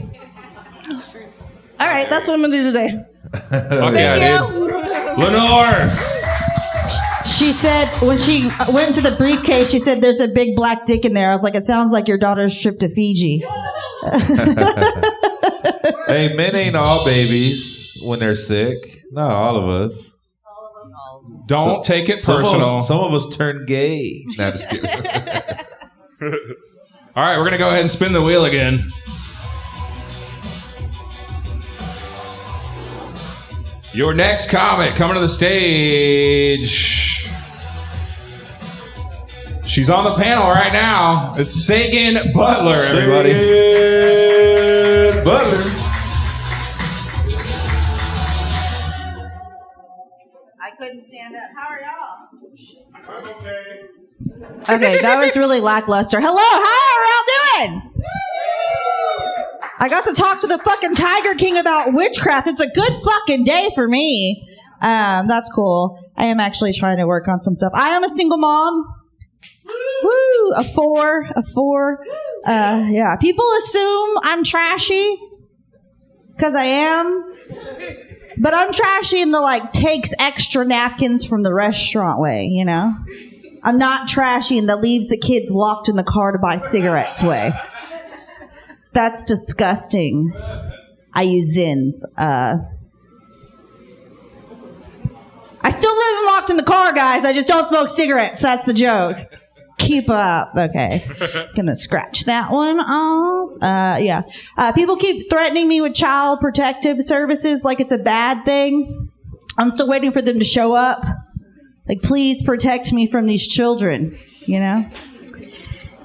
All right, that's what I'm going to do today. Okay, Thank you. Lenore! She said, when she went into the briefcase, she said, "There's a big black dick in there." I was like, "It sounds like your daughter's trip to Fiji." Hey, men ain't all babies when they're sick. Not all of us. Don't take it personal. Some of us turn gay. Nah, just kidding. All right, we're going to go ahead and spin the wheel again. Your next comic coming to the stage. She's on the panel right now. It's Sagan Butler, everybody. Sagan Butler. I couldn't stand up. How are y'all? I'm okay. Okay, that was really lackluster. Hello, how are y'all doing? I got to talk to the fucking Tiger King about witchcraft. It's a good fucking day for me. That's cool. I am actually trying to work on some stuff. I am a single mom. Woo! A four. Yeah. People assume I'm trashy. Because I am. But I'm trashy in the, takes extra napkins from the restaurant way, you know? I'm not trashy in the leaves the kids locked in the car to buy cigarettes way. That's disgusting. I use Zins. I still live and locked in the car, guys. I just don't smoke cigarettes. That's the joke. Keep up. Okay. Gonna scratch that one off. Yeah. People keep threatening me with child protective services like it's a bad thing. I'm still waiting for them to show up. Please protect me from these children, you know?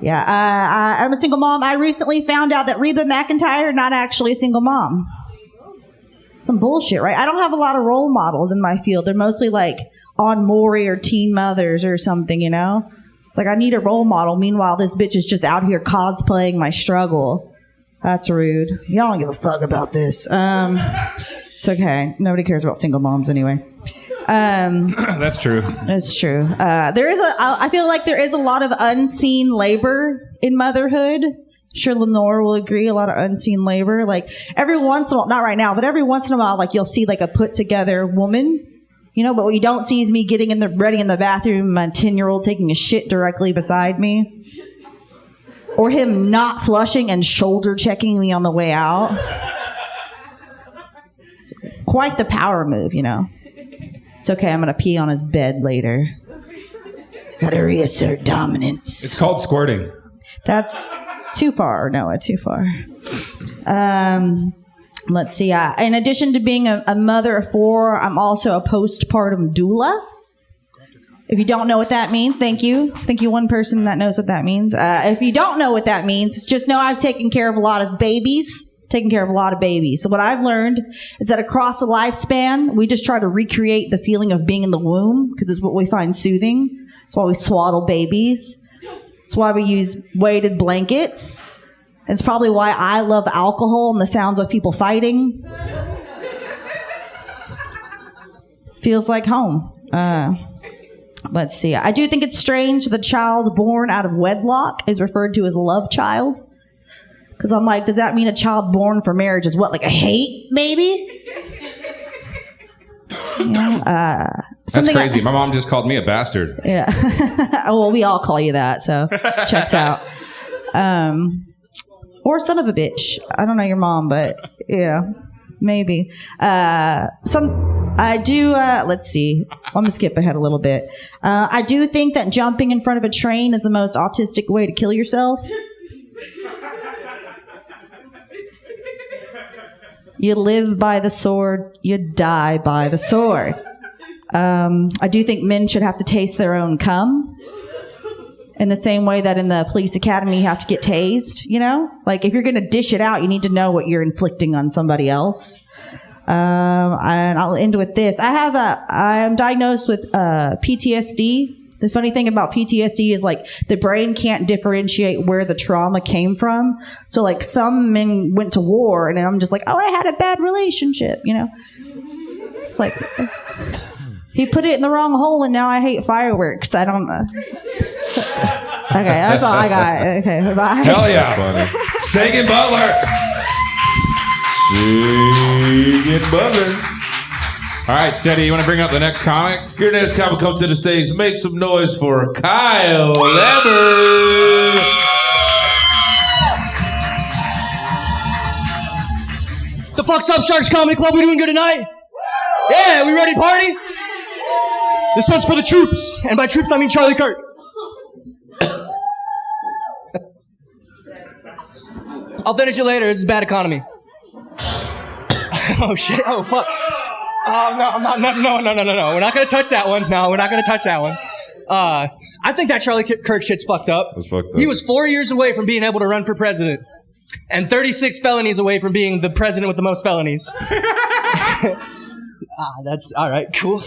Yeah. I'm a single mom. I recently found out that Reba McEntire not actually a single mom. Some bullshit, right? I don't have a lot of role models in my field. They're mostly on Maury or Teen Mothers or something, you know? It's I need a role model. Meanwhile, this bitch is just out here cosplaying my struggle. That's rude. Y'all don't give a fuck about this. It's okay. Nobody cares about single moms anyway. That's true. It's true. I feel like there is a lot of unseen labor in motherhood. Sure, Lenore will agree. A lot of unseen labor. Like every once in a while, not right now, but every once in a while, like you'll see like a put together woman. But what you don't see is me getting ready in the bathroom, my 10-year-old taking a shit directly beside me. Or him not flushing and shoulder checking me on the way out. It's quite the power move, It's okay, I'm going to pee on his bed later. Gotta reassert dominance. It's called squirting. That's too far, Noah, too far. Let's see. In addition to being a mother of 4, I'm also a postpartum doula. If you don't know what that means, thank you. Thank you, one person that knows what that means. If you don't know what that means, just know I've taken care of a lot of babies. So what I've learned is that across a lifespan, we just try to recreate the feeling of being in the womb because it's what we find soothing. It's why we swaddle babies. It's why we use weighted blankets. It's probably why I love alcohol and the sounds of people fighting. Feels like home. Let's see. I do think it's strange the child born out of wedlock is referred to as love child. Because I'm like, does that mean a child born for marriage is what, like a hate, maybe? That's crazy. My mom just called me a bastard. Yeah. Well, we all call you that, so checks out. Or son of a bitch. I don't know your mom, but yeah, maybe. I do, let's see. I'm going to skip ahead a little bit. I do think that jumping in front of a train is the most autistic way to kill yourself. You live by the sword, you die by the sword. I do think men should have to taste their own cum. In the same way that in the police academy you have to get tased, Like, if you're going to dish it out, you need to know what you're inflicting on somebody else. And I'll end with this. I'm diagnosed with PTSD. The funny thing about PTSD is, like, the brain can't differentiate where the trauma came from. So, like, some men went to war, and I'm just like, oh, I had a bad relationship, It's like, he put it in the wrong hole, and now I hate fireworks. I don't know. Okay, that's all I got. Okay, bye. Hell yeah. Funny. Sagan Butler. Sagan Butler. All right, Steady, you want to bring up the next comic? Your next comic comes to the stage. Make some noise for Kyle Lambert. The fuck's up, Sharks Comedy Club? We doing good tonight? Yeah, we ready to party? This one's for the troops, and by troops I mean Charlie Kirk. I'll finish it later. This is bad economy. Oh shit! Oh fuck! Oh no! We're not gonna touch that one. No, we're not gonna touch that one. I think that Charlie Kirk shit's fucked up. That's fucked up. He was 4 years away from being able to run for president, and 36 felonies away from being the president with the most felonies. That's all right. Cool.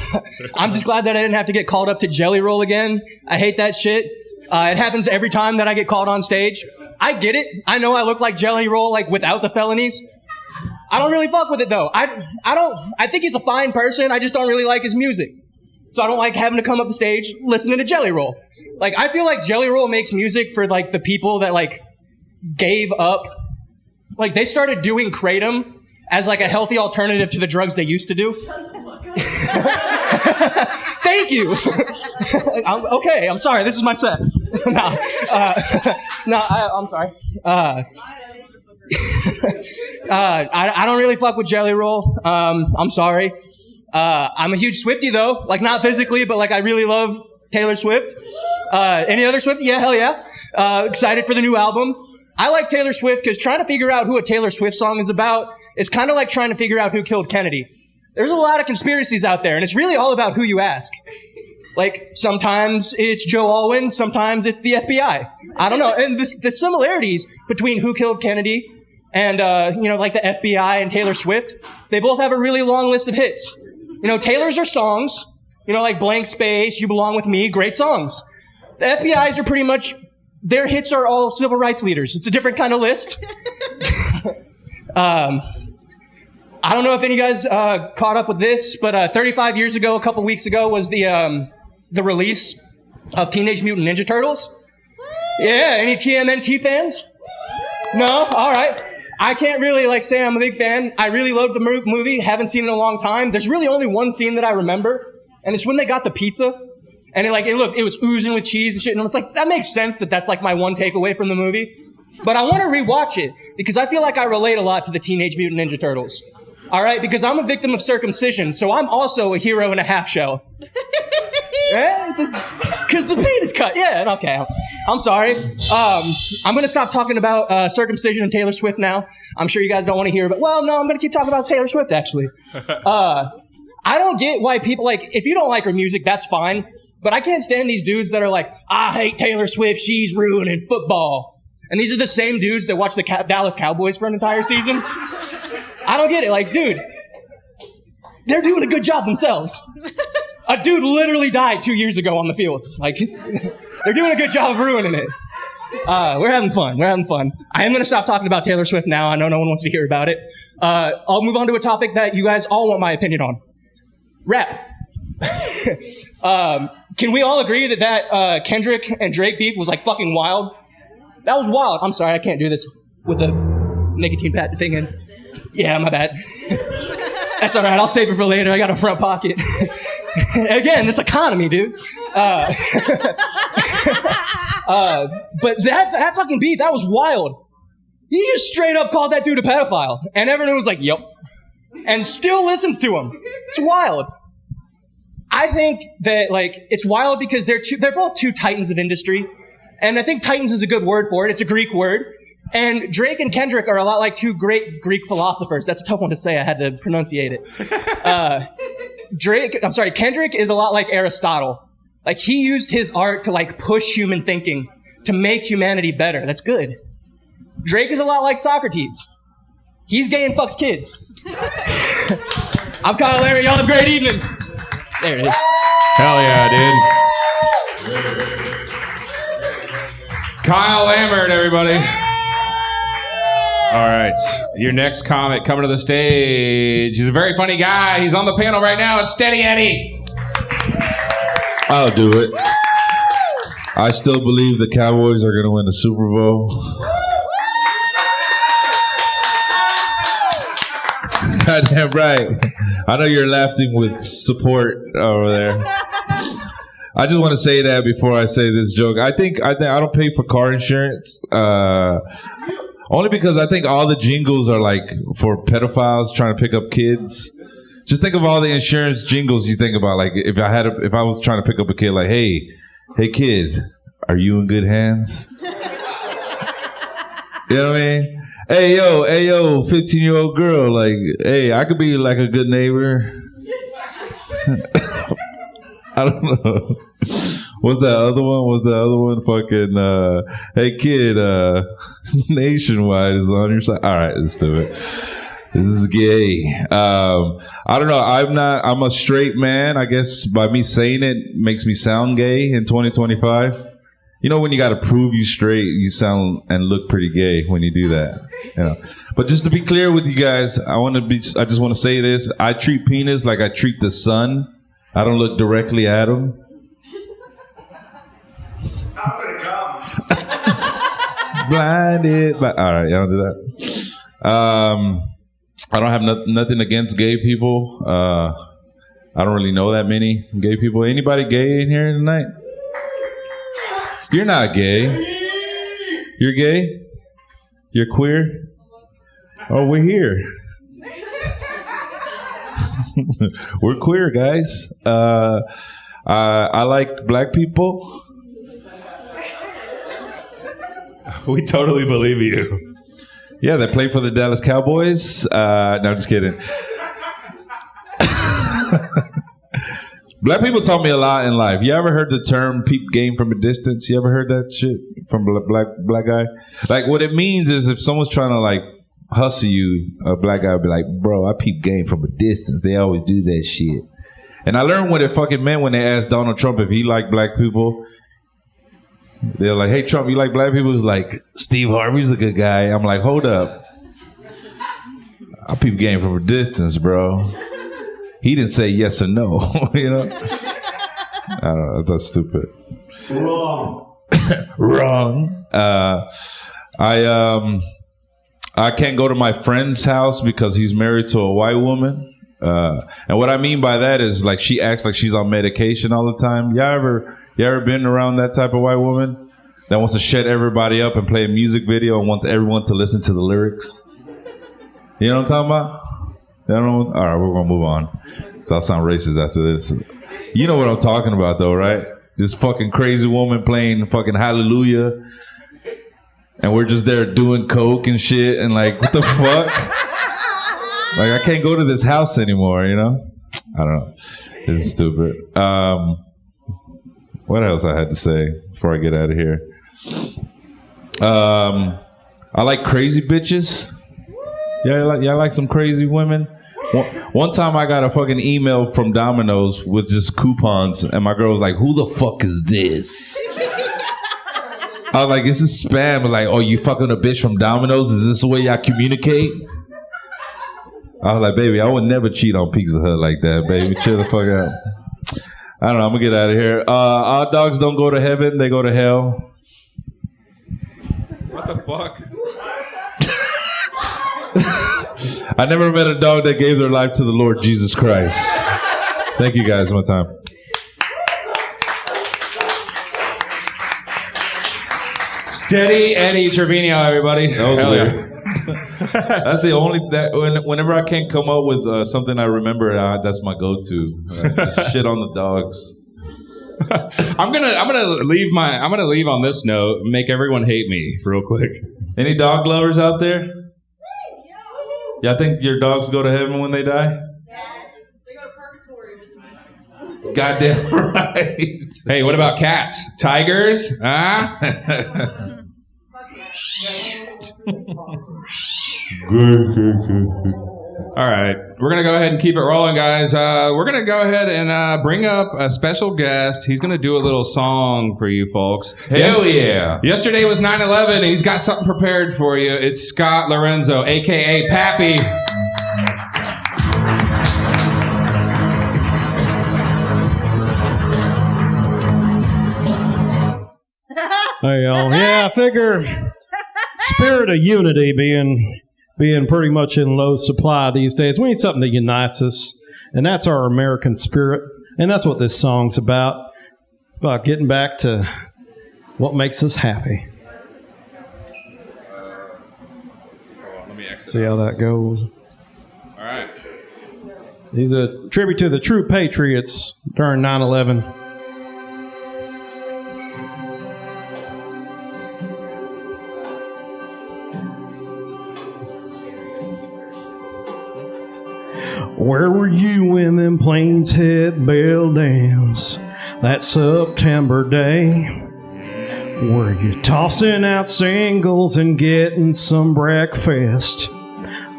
I'm just glad that I didn't have to get called up to Jelly Roll again. I hate that shit. It happens every time that I get called on stage. I get it. I know I look like Jelly Roll, like without the felonies. I don't really fuck with it though. I think he's a fine person. I just don't really like his music. So I don't like having to come up the stage listening to Jelly Roll. Like, I feel like Jelly Roll makes music for like the people that like gave up. Like, they started doing Kratom as like a healthy alternative to the drugs they used to do. Thank you. I'm sorry. This is my set. I'm sorry. I don't really fuck with Jelly Roll. I'm sorry. I'm a huge Swiftie though. Like, not physically, but like I really love Taylor Swift. Any other Swiftie? Yeah, hell yeah. Excited for the new album. I like Taylor Swift because trying to figure out who a Taylor Swift song is about is kind of like trying to figure out who killed Kennedy. There's a lot of conspiracies out there, and it's really all about who you ask. Like, sometimes it's Joe Alwyn, sometimes it's the FBI. I don't know. And the similarities between who killed Kennedy and, like the FBI and Taylor Swift, they both have a really long list of hits. Taylor's are songs, like Blank Space, You Belong With Me, great songs. The FBI's are pretty much, their hits are all civil rights leaders. It's a different kind of list. I don't know if any of you guys caught up with this, but 35 years ago, a couple weeks ago, was the release of Teenage Mutant Ninja Turtles. Yeah, any TMNT fans? No? All right. I can't really say I'm a big fan. I really loved the movie. Haven't seen it in a long time. There's really only one scene that I remember, and it's when they got the pizza, and it was oozing with cheese and shit. And it's like, that makes sense that's my one takeaway from the movie. But I want to rewatch it because I feel like I relate a lot to the Teenage Mutant Ninja Turtles. All right, because I'm a victim of circumcision, so I'm also a hero in a half shell. Yeah, it's just because the paint is cut. Yeah, okay. I'm sorry. I'm gonna stop talking about circumcision and Taylor Swift now. I'm sure you guys don't want to hear, but I'm gonna keep talking about Taylor Swift actually. I don't get why people if you don't like her music, that's fine. But I can't stand these dudes that are like, I hate Taylor Swift. She's ruining football. And these are the same dudes that watch the Dallas Cowboys for an entire season. I don't get it. Dude, they're doing a good job themselves. A dude literally died 2 years ago on the field. They're doing a good job of ruining it. We're having fun. I am going to stop talking about Taylor Swift now. I know no one wants to hear about it. I'll move on to a topic that you guys all want my opinion on. Rap. Can we all agree that Kendrick and Drake beef was fucking wild? That was wild. I'm sorry, I can't do this with the nicotine patch thing in. Yeah, my bad. That's all right. I'll save it for later. I got a front pocket. Again, this economy, dude. But that fucking beef, that was wild. He just straight up called that dude a pedophile. And everyone was like, yep. And still listens to him. It's wild. I think that, it's wild because they're both two titans of industry. And I think titans is a good word for it. It's a Greek word. And Drake and Kendrick are a lot like two great Greek philosophers. That's a tough one to say. I had to pronunciate it. Kendrick is a lot like Aristotle. He used his art to push human thinking, to make humanity better. That's good. Drake is a lot like Socrates. He's gay and fucks kids. I'm Kyle Larry. Y'all have a great evening. There it is. Hell yeah, dude. Kyle Lambert, everybody. All right, your next comic coming to the stage. He's a very funny guy. He's on the panel right now. It's Steady Eddie. I'll do it. I still believe the Cowboys are going to win the Super Bowl. Goddamn right. I know you're laughing with support over there. I just want to say that before I say this joke. I think I don't pay for car insurance. Only because I think all the jingles are for pedophiles trying to pick up kids. Just think of all the insurance jingles you think about. If I was trying to pick up a kid, hey kid, are you in good hands? You know what I mean? Hey yo, 15-year-old girl, hey, I could be a good neighbor. I don't know. What's the other one? Fucking, hey kid, Nationwide is on your side. All right, let's do it. This is gay. I don't know. I'm a straight man. I guess by me saying it makes me sound gay in 2025. You know, when you got to prove you straight, you sound and look pretty gay when you do that. But just to be clear with you guys, I just want to say this. I treat penis like I treat the sun. I don't look directly at him. I'm gonna come. Blinded. But all right, y'all do that. I don't have nothing against gay people. I don't really know that many gay people. Anybody gay in here tonight? You're not gay. You're gay? You're queer? Oh, we're here. We're queer, guys. I like black people. We totally believe you. Yeah, they play for the Dallas Cowboys. No, I'm just kidding. Black people taught me a lot in life. You ever heard the term peep game from a distance? You ever heard that shit from a black guy? What it means is if someone's trying to hustle you, a black guy would be like, bro, I peep game from a distance. They always do that shit. And I learned what it fucking meant when they asked Donald Trump if he liked black people. They're like, hey, Trump, you like black people? He's like, Steve Harvey's a good guy. I'm like, hold up. I peep game from a distance, bro. He didn't say yes or no, you know? I don't know, that's stupid. Wrong. I can't go to my friend's house because he's married to a white woman. And what I mean by that is like she acts like she's on medication all the time. You ever been around that type of white woman that wants to shut everybody up and play a music video and wants everyone to listen to the lyrics? You know what I'm talking about? All right, we're gonna move on. So I'll sound racist after this. You know what I'm talking about, though, right? This fucking crazy woman playing fucking Hallelujah, and we're just there doing coke and shit, and like, what the fuck? Like, I can't go to this house anymore, you know? I don't know. This is stupid. What else I had to say before I get out of here? I like crazy bitches. Yeah, I like some crazy women. One time I got a fucking email from Domino's with just coupons, and my girl was like, "Who the fuck is this?" I was like, "This is spam." But like, "Oh, you fucking a bitch from Domino's? Is this the way y'all communicate?" I was like, "Baby, I would never cheat on Pizza Hut like that, baby. Chill the fuck out." I don't know. I'm gonna get out of here. Odd dogs don't go to heaven; they go to hell. What the fuck? I never met a dog that gave their life to the Lord Jesus Christ. Thank you guys one time. Steady Eddie Trevino, everybody. That was Hell weird. That's the only whenever I can't come up with something I remember, that's my go-to. Shit on the dogs. I'm gonna leave on this note and make everyone hate me real quick. Any dog lovers out there? Y'all think your dogs go to heaven when they die? Yes. They go to purgatory with me. Goddamn right. Hey, what about cats? Tigers? Huh? All right. We're going to go ahead and keep it rolling, guys. We're going to go ahead and bring up a special guest. He's going to do a little song for you folks. Hell yeah. Yesterday was 9/11. He's got something prepared for you. It's Scott Lorenzo, a.k.a. Pappy. Hey, y'all. Yeah, I figure spirit of unity being pretty much in low supply these days. We need something that unites us, and that's our American spirit, and that's what this song's about. It's about getting back to what makes us happy. Let me exit. See how that goes. All right. He's a tribute to the true patriots during 9/11. Where were you when them planes hit Bell Downs that September day? Were you tossing out singles and getting some breakfast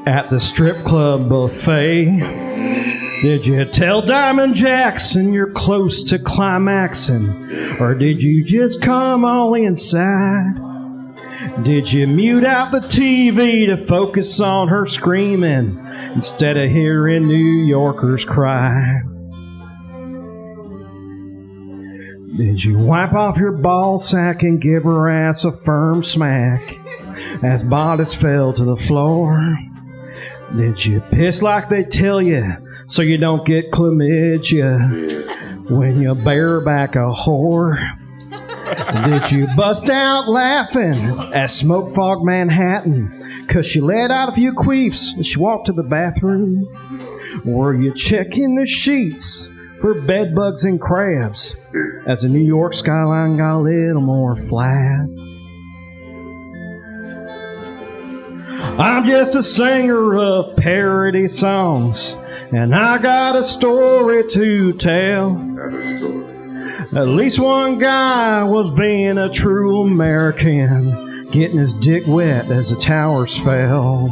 at the strip club buffet? Did you tell Diamond Jackson you're close to climaxing? Or did you just come all inside? Did you mute out the TV to focus on her screaming instead of hearing New Yorkers cry? Did you wipe off your ball sack and give her ass a firm smack as bodies fell to the floor? Did you piss like they tell you so you don't get chlamydia when you bareback a whore? Did you bust out laughing at Smoke Fog Manhattan 'cause she let out a few queefs as she walked to the bathroom? Were you checking the sheets for bed bugs and crabs as the New York skyline got a little more flat? I'm just a singer of parody songs, and I got a story to tell. At least one guy was being a true American, getting his dick wet as the towers fell.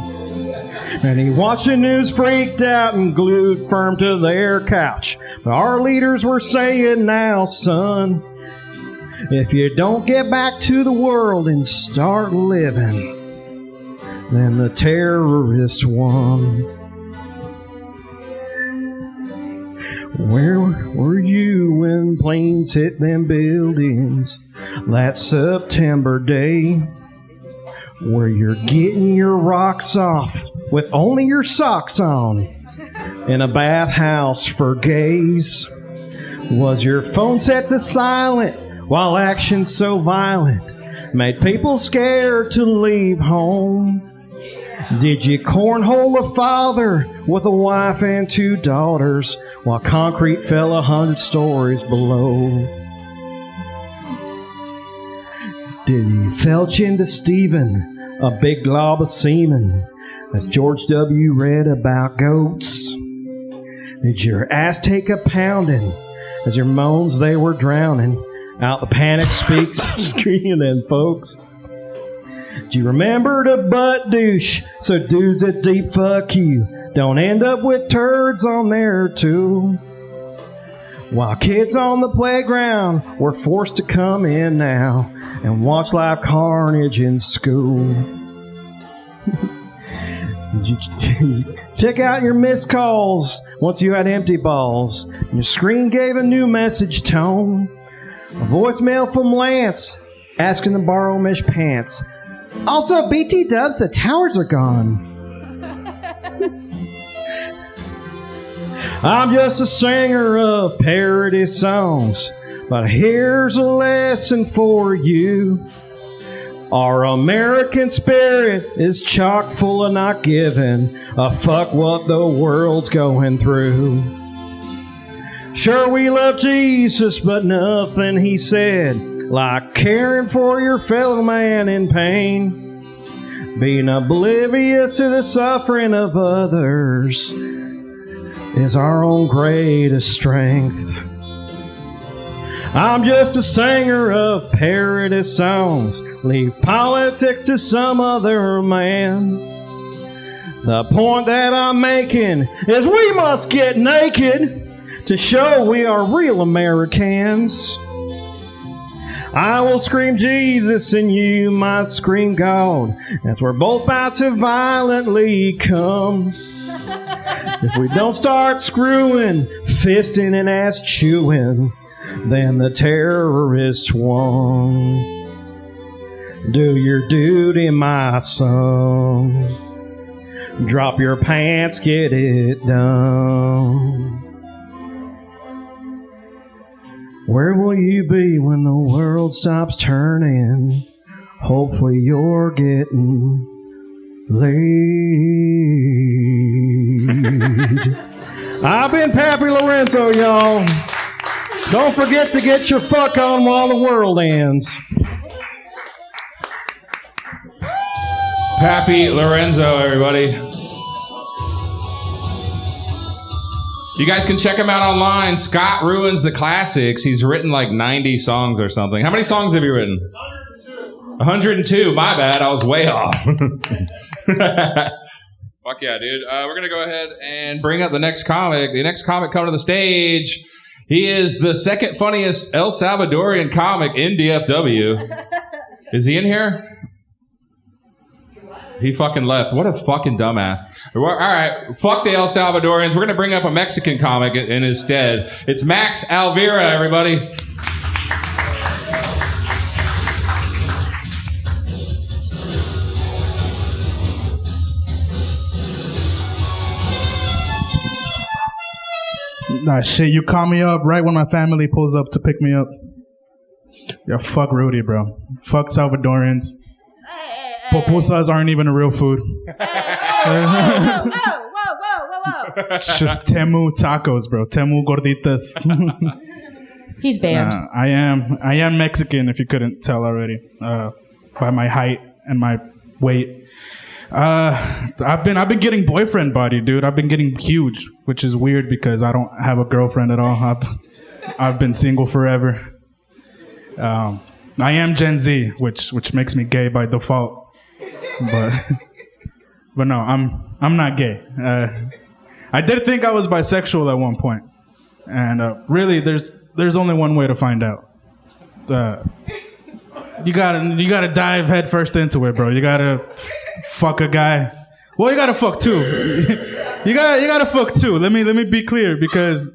And he watched the news freaked out and glued firm to their couch. But our leaders were saying, now, son, if you don't get back to the world and start living, then the terrorists won. Where were you when planes hit them buildings that September day? Where you're getting your rocks off with only your socks on in a bathhouse for gays? Was your phone set to silent while action so violent made people scared to leave home? Did you cornhole a father with a wife and 2 daughters while concrete fell 100 stories below? Did you felch into Stephen a big glob of semen as George W. read about goats? Did your ass take a pounding as your moans they were drowning out the panic speaks screaming folks? Do you remember the butt douche? So dudes that deep fuck you don't end up with turds on there too. While kids on the playground were forced to come in now and watch live carnage in school. Did you check out your missed calls once you had empty balls and your screen gave a new message tone? A voicemail from Lance asking to borrow Mish pants. Also, BT dubs, the towers are gone. I'm just a singer of parody songs, but here's a lesson for you. Our American spirit is chock full of not giving a fuck what the world's going through. Sure, we love Jesus, but nothing he said like caring for your fellow man in pain. Being oblivious to the suffering of others is our own greatest strength. I'm just a singer of parody songs. Leave politics to some other man. The point that I'm making is we must get naked to show we are real Americans. I will scream Jesus and you might scream God, as we're both about to violently come. If we don't start screwing, fisting and ass chewing, then the terrorists won. Do your duty, my son. Drop your pants, get it done. Where will you be when the world stops turning? Hopefully you're getting laid. I've been Pappy Lorenzo, y'all. Don't forget to get your fuck on while the world ends. Pappy Lorenzo, everybody. You guys can check him out online. Scott Ruins the Classics. He's written like 90 songs or something. How many songs have you written? 102. My bad. I was way off. Fuck yeah, dude. We're going to go ahead and bring up the next comic. The next comic coming to the stage. He is the second funniest El Salvadorian comic in DFW. Is he in here? He fucking left. What a fucking dumbass. All right, fuck the El Salvadorians. We're going to bring up a Mexican comic in his stead. It's Max Alvira, everybody. Nah, shit, you call me up right when my family pulls up to pick me up. Yeah, fuck Rudy, bro. Fuck Salvadorians. Pupusas aren't even a real food. Whoa. It's just Temu tacos, bro. Temu gorditas. He's banned. I am Mexican, if you couldn't tell already, by my height and my weight. I've been getting boyfriend body, dude. I've been getting huge, which is weird because I don't have a girlfriend at all. I've been single forever. I am Gen Z, which makes me gay by default. But no, I'm not gay. I did think I was bisexual at one point, and really, there's only one way to find out. You gotta dive head first into it, bro. You gotta fuck a guy. Well, you gotta fuck two. you gotta fuck two. Let me be clear because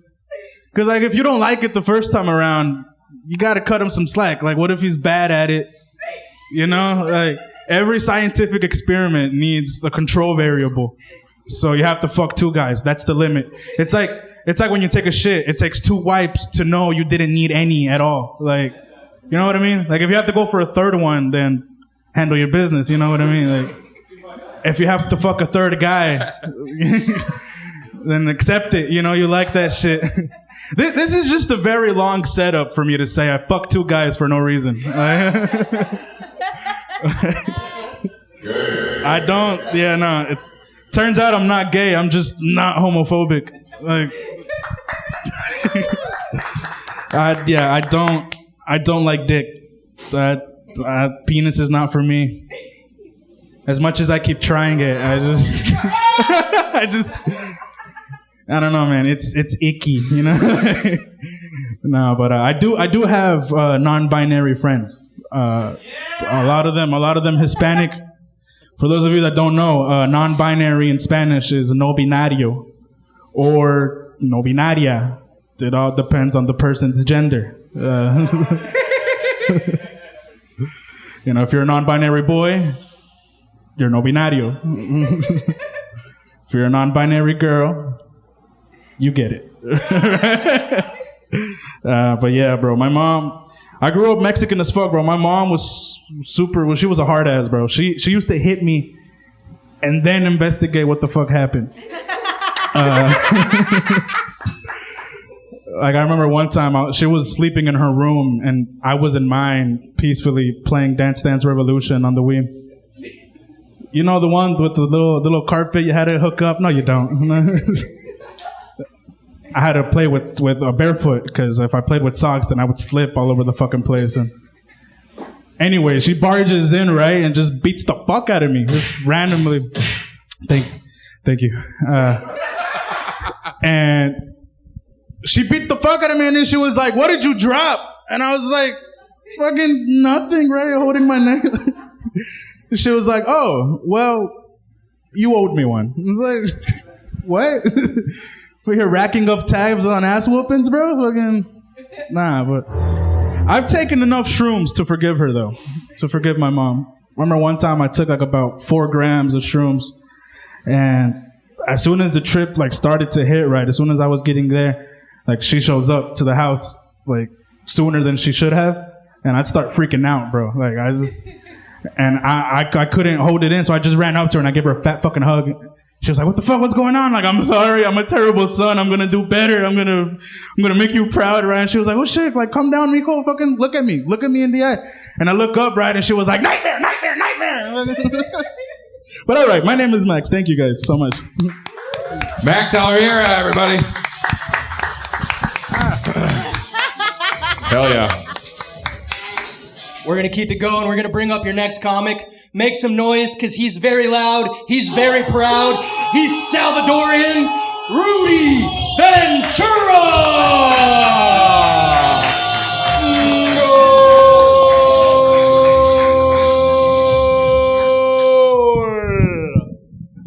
like if you don't like it the first time around, you gotta cut him some slack. Like, what if he's bad at it? You know, like every scientific experiment needs a control variable. So you have to fuck two guys. That's the limit. It's like when you take a shit. It takes 2 wipes to know you didn't need any at all. Like, you know what I mean? Like if you have to go for a third one, then handle your business. You know what I mean? Like if you have to fuck a third guy, then accept it. You know, you like that shit. This is just a very long setup for me to say I fucked 2 guys for no reason. I don't. Yeah, no. It turns out I'm not gay. I'm just not homophobic. Like, I don't like dick. Penis is not for me. As much as I keep trying it, I don't know, man. It's icky, you know. No, but I do have non-binary friends. A lot of them Hispanic. For those of you that don't know, non-binary in Spanish is no binario or no binaria. It all depends on the person's gender. You know, if you're a non-binary boy, you're no binario. If you're a non-binary girl, you get it. But yeah, bro, my mom, I grew up Mexican as fuck, bro. My mom was she was a hard ass, bro. She used to hit me and then investigate what the fuck happened. Like I remember one time she was sleeping in her room and I was in mine peacefully playing Dance Dance Revolution on the Wii. You know the one with the little carpet you had to hook up? No, you don't. I had to play with barefoot because if I played with socks, then I would slip all over the fucking place. And anyway, she barges in, right, and just beats the fuck out of me, just randomly. Thank you. And she beats the fuck out of me, and then she was like, "What did you drop?" And I was like, "Fucking nothing, right?" Holding my neck. She was like, "Oh, well, you owed me one." I was like, "What?" We're here racking up tabs on ass whoopings, bro? Fucking nah, but I've taken enough shrooms to forgive her, though. To forgive my mom. Remember one time I took like about 4 grams of shrooms, and as soon as the trip like started to hit, right, as soon as I was getting there, like she shows up to the house like sooner than she should have, and I'd start freaking out, bro. Like I couldn't hold it in, so I just ran up to her and I gave her a fat fucking hug. She was like, "What the fuck? What's going on?" Like, "I'm sorry. I'm a terrible son. I'm gonna do better. I'm gonna make you proud, right?" And she was like, "Oh shit! Like, come down, Miko. Fucking look at me. Look at me in the eye." And I look up, right, and she was like, "Nightmare, nightmare, nightmare." But all right, my name is Max. Thank you guys so much. Max Alriera, everybody. Hell yeah. We're going to keep it going. We're going to bring up your next comic. Make some noise because he's very loud. He's very proud. He's Salvadorian Rudy Ventura!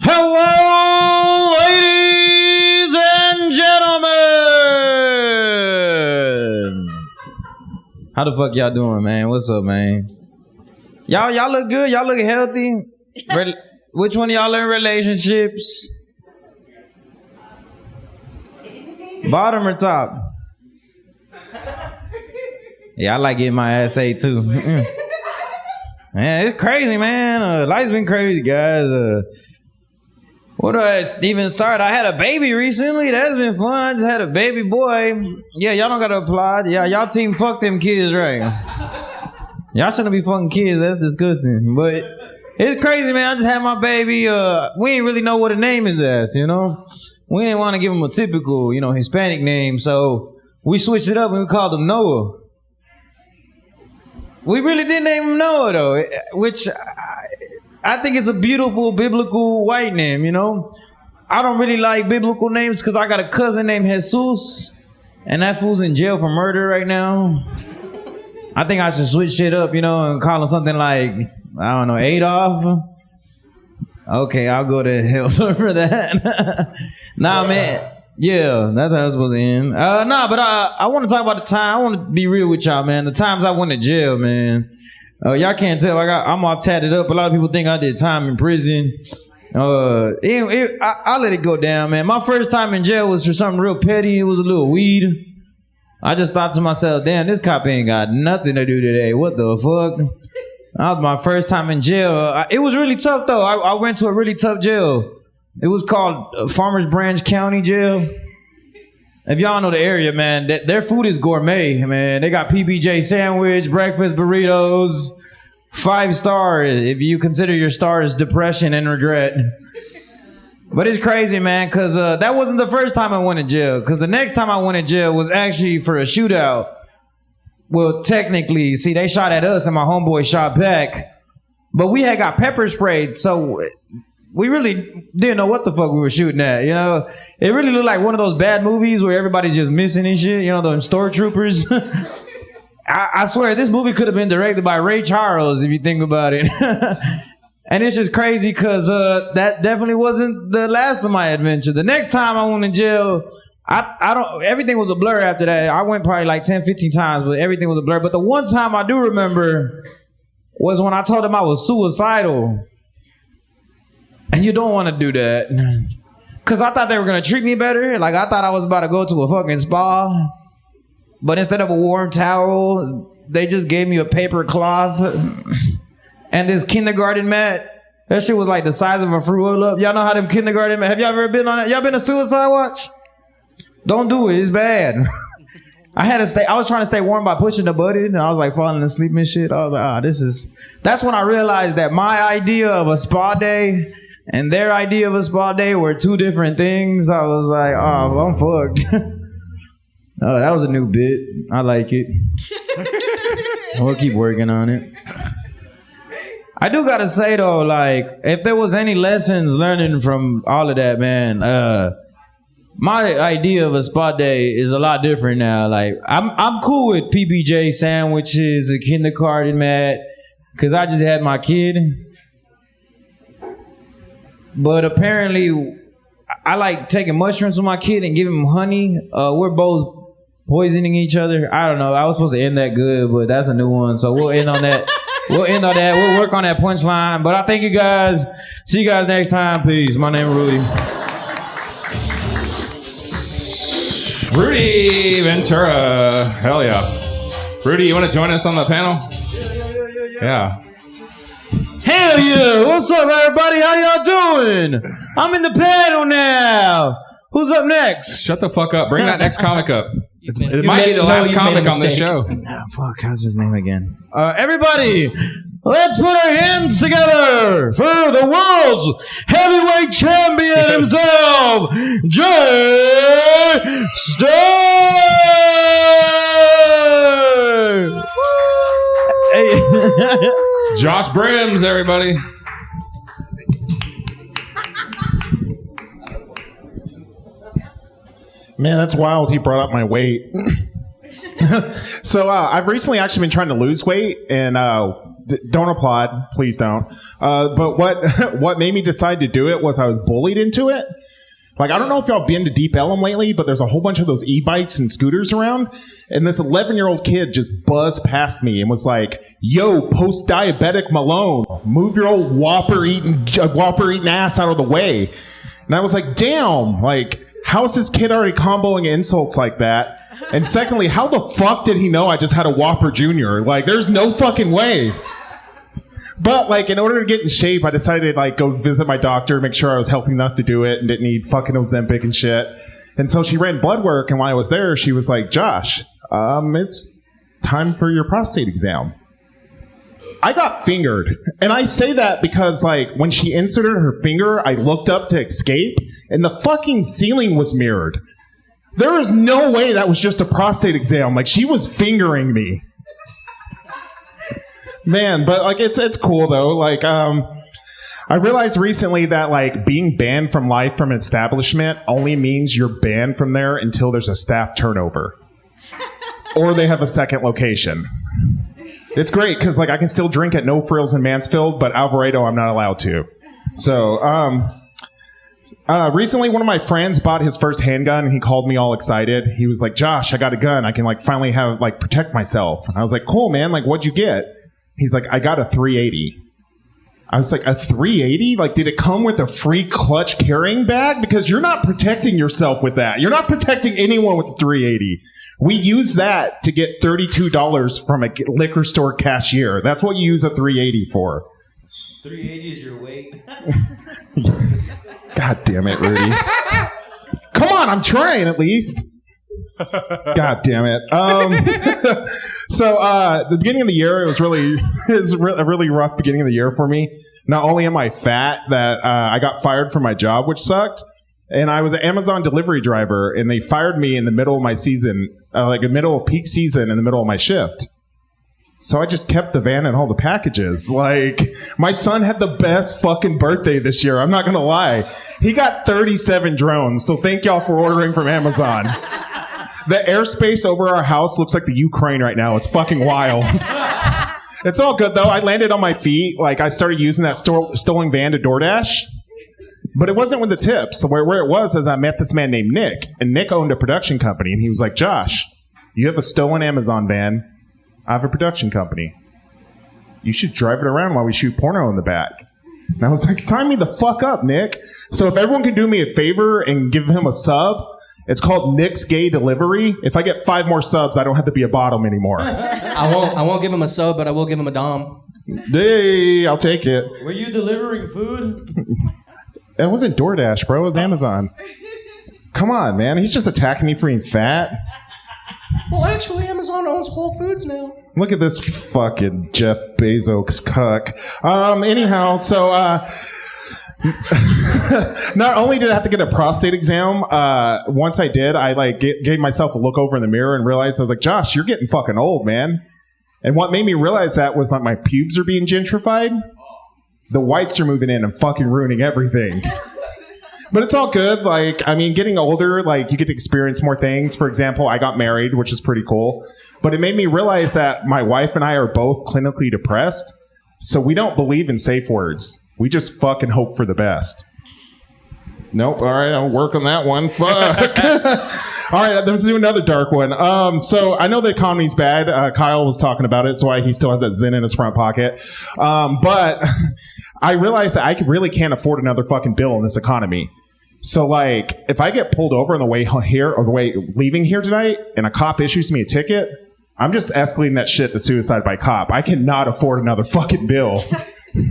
Hello, ladies and gentlemen. How the fuck y'all doing, man? What's up, man? Y'all look good. Y'all look healthy. Which one of y'all in relationships? Bottom or top? Yeah, I like getting my ass ate too. Man, it's crazy, man. Life's been crazy, guys. What do I even start? I had a baby recently. That's been fun. I just had a baby boy. Yeah, y'all don't gotta applaud. Yeah, y'all team fuck them kids, right? Y'all shouldn't be fucking kids. That's disgusting. But it's crazy, man. I just had my baby. We ain't really know what a name is as, you know? We didn't want to give him a typical, Hispanic name. So we switched it up and we called him Noah. We really did name him Noah, though, which I think it's a beautiful biblical white name, I don't really like biblical names because I got a cousin named Jesus, and that fool's in jail for murder right now. I think I should switch shit up, and call him something like, I don't know, Adolf. Okay, I'll go to hell for that. Nah, man. Yeah, that's how it's supposed to end. Nah, but I want to talk about the time. I want to be real with y'all, man. The times I went to jail, man. Y'all can't tell. Like I'm all tatted up. A lot of people think I did time in prison. I'll let it go down, man. My first time in jail was for something real petty. It was a little weed. I just thought to myself, damn, this cop ain't got nothing to do today. What the fuck? That was my first time in jail. It was really tough, though. I went to a really tough jail. It was called Farmers Branch County Jail. If y'all know the area, man, their food is gourmet, man. They got PBJ sandwich, breakfast burritos, 5-star if you consider your stars depression and regret. But it's crazy, man, because that wasn't the first time I went to jail. Because the next time I went to jail was actually for a shootout. Well, technically, see, they shot at us and my homeboy shot back. But we had got pepper sprayed, so we really didn't know what the fuck we were shooting at, you know? It really looked like one of those bad movies where everybody's just missing and shit, you know, those stormtroopers. I swear, this movie could have been directed by Ray Charles, if you think about it. And it's just crazy because that definitely wasn't the last of my adventure. The next time I went to jail, everything was a blur after that. I went probably like 10, 15 times, but everything was a blur. But the one time I do remember was when I told them I was suicidal. And you don't want to do that. Because I thought they were going to treat me better. Like, I thought I was about to go to a fucking spa. But instead of a warm towel, they just gave me a paper cloth and this kindergarten mat. That shit was like the size of a Fruit Roll-Up. Y'all know how them kindergarten mat. Have y'all ever been on that? Y'all been to Suicide Watch? Don't do it. It's bad. I was trying to stay warm by pushing the button, and I was like falling asleep and shit. I was like, that's when I realized that my idea of a spa day and their idea of a spa day were two different things. I was like, oh, I'm fucked. Oh, that was a new bit. I like it. We'll keep working on it. I do gotta say though, like, if there was any lessons learning from all of that, man, my idea of a spa day is a lot different now. Like, I'm cool with PBJ sandwiches, a kindergarten mat, because I just had my kid. But apparently, I like taking mushrooms with my kid and giving him honey. We're both poisoning each other. I don't know. I was supposed to end that good, but that's a new one. So we'll end on that. We'll work on that punchline. But I thank you guys. See you guys next time. Peace. My name is Rudy. Rudy Ventura. Hell yeah. Rudy, you want to join us on the panel? Yeah. Hell yeah! What's up, everybody? How y'all doing? I'm in the panel now. Who's up next? Shut the fuck up. Bring that next comic up. It might be the last comic on this show. Fuck, how's his name again? Everybody, let's put our hands together for the world's heavyweight champion himself, Jay Stern! Josh Brims, everybody. Man, that's wild. He brought up my weight. So I've recently actually been trying to lose weight, and don't applaud, please don't. But what made me decide to do it was I was bullied into it. Like, I don't know if y'all been to Deep Ellum lately, but there's a whole bunch of those e-bikes and scooters around. And this 11-year-old kid just buzzed past me and was like, yo, post-diabetic Malone, move your old Whopper-eating ass out of the way. And I was like, damn, like, how is this kid already comboing insults like that? And secondly, how the fuck did he know I just had a Whopper Jr.? Like, there's no fucking way. But, like, in order to get in shape, I decided to, like, go visit my doctor, make sure I was healthy enough to do it and didn't need fucking Ozempic and shit. And so she ran blood work, and while I was there, she was like, Josh, it's time for your prostate exam. I got fingered. And I say that because, like, when she inserted her finger, I looked up to escape, and the fucking ceiling was mirrored. There is no way that was just a prostate exam. Like, she was fingering me. Man, but, like, it's cool, though. Like, I realized recently that, like, being banned from life from an establishment only means you're banned from there until there's a staff turnover. Or they have a second location. It's great, because, like, I can still drink at No Frills in Mansfield, but Alvarado I'm not allowed to. So, recently one of my friends bought his first handgun and he called me all excited. He was like, Josh, I got a gun. I can like finally have like protect myself. And I was like, cool, man. Like, what'd you get? He's like, I got a 380. I was like, a 380? Like, did it come with a free clutch carrying bag? Because you're not protecting yourself with that. You're not protecting anyone with a 380. We use that to get $32 from a liquor store cashier. That's what you use a 380 for. 380 is your weight. God damn it, Rudy. Come on, I'm trying at least. God damn it. So the beginning of the year, it was a really rough beginning of the year for me. Not only am I fat, that I got fired from my job, which sucked. And I was an Amazon delivery driver, and they fired me in the middle of my season, like in the middle of peak season, in the middle of my shift. So I just kept the van and all the packages. Like, my son had the best fucking birthday this year. I'm not going to lie. He got 37 drones, so thank y'all for ordering from Amazon. The airspace over our house looks like the Ukraine right now. It's fucking wild. It's all good, though. I landed on my feet. Like, I started using that stolen van to DoorDash. But it wasn't with the tips. Where it was is I met this man named Nick. And Nick owned a production company. And he was like, Josh, you have a stolen Amazon van. I have a production company. You should drive it around while we shoot porno in the back. And I was like, sign me the fuck up, Nick. So if everyone can do me a favor and give him a sub, it's called Nick's Gay Delivery. If I get 5 more subs, I don't have to be a bottom anymore. I won't give him a sub, but I will give him a dom. Hey, I'll take it. Were you delivering food? It wasn't DoorDash, bro. It was Amazon. Come on, man. He's just attacking me for being fat. Well, actually, Amazon owns Whole Foods now. Look at this fucking Jeff Bezos cuck. Anyhow, so not only did I have to get a prostate exam, once I did, I like gave myself a look over in the mirror and realized I was like, Josh, you're getting fucking old, man. And what made me realize that was like my pubes are being gentrified. The whites are moving in and fucking ruining everything. But it's all good. Like, I mean, getting older, like, you get to experience more things. For example, I got married, which is pretty cool. But it made me realize that my wife and I are both clinically depressed. So we don't believe in safe words. We just fucking hope for the best. Nope. All right, I'll work on that one. Fuck. All right, let's do another dark one. So I know the economy's bad. Kyle was talking about it. That's why he still has that Zen in his front pocket. But I realized that I really can't afford another fucking bill in this economy. So, like, if I get pulled over on the way here or the way leaving here tonight and a cop issues me a ticket, I'm just escalating that shit to suicide by cop. I cannot afford another fucking bill. Yeah,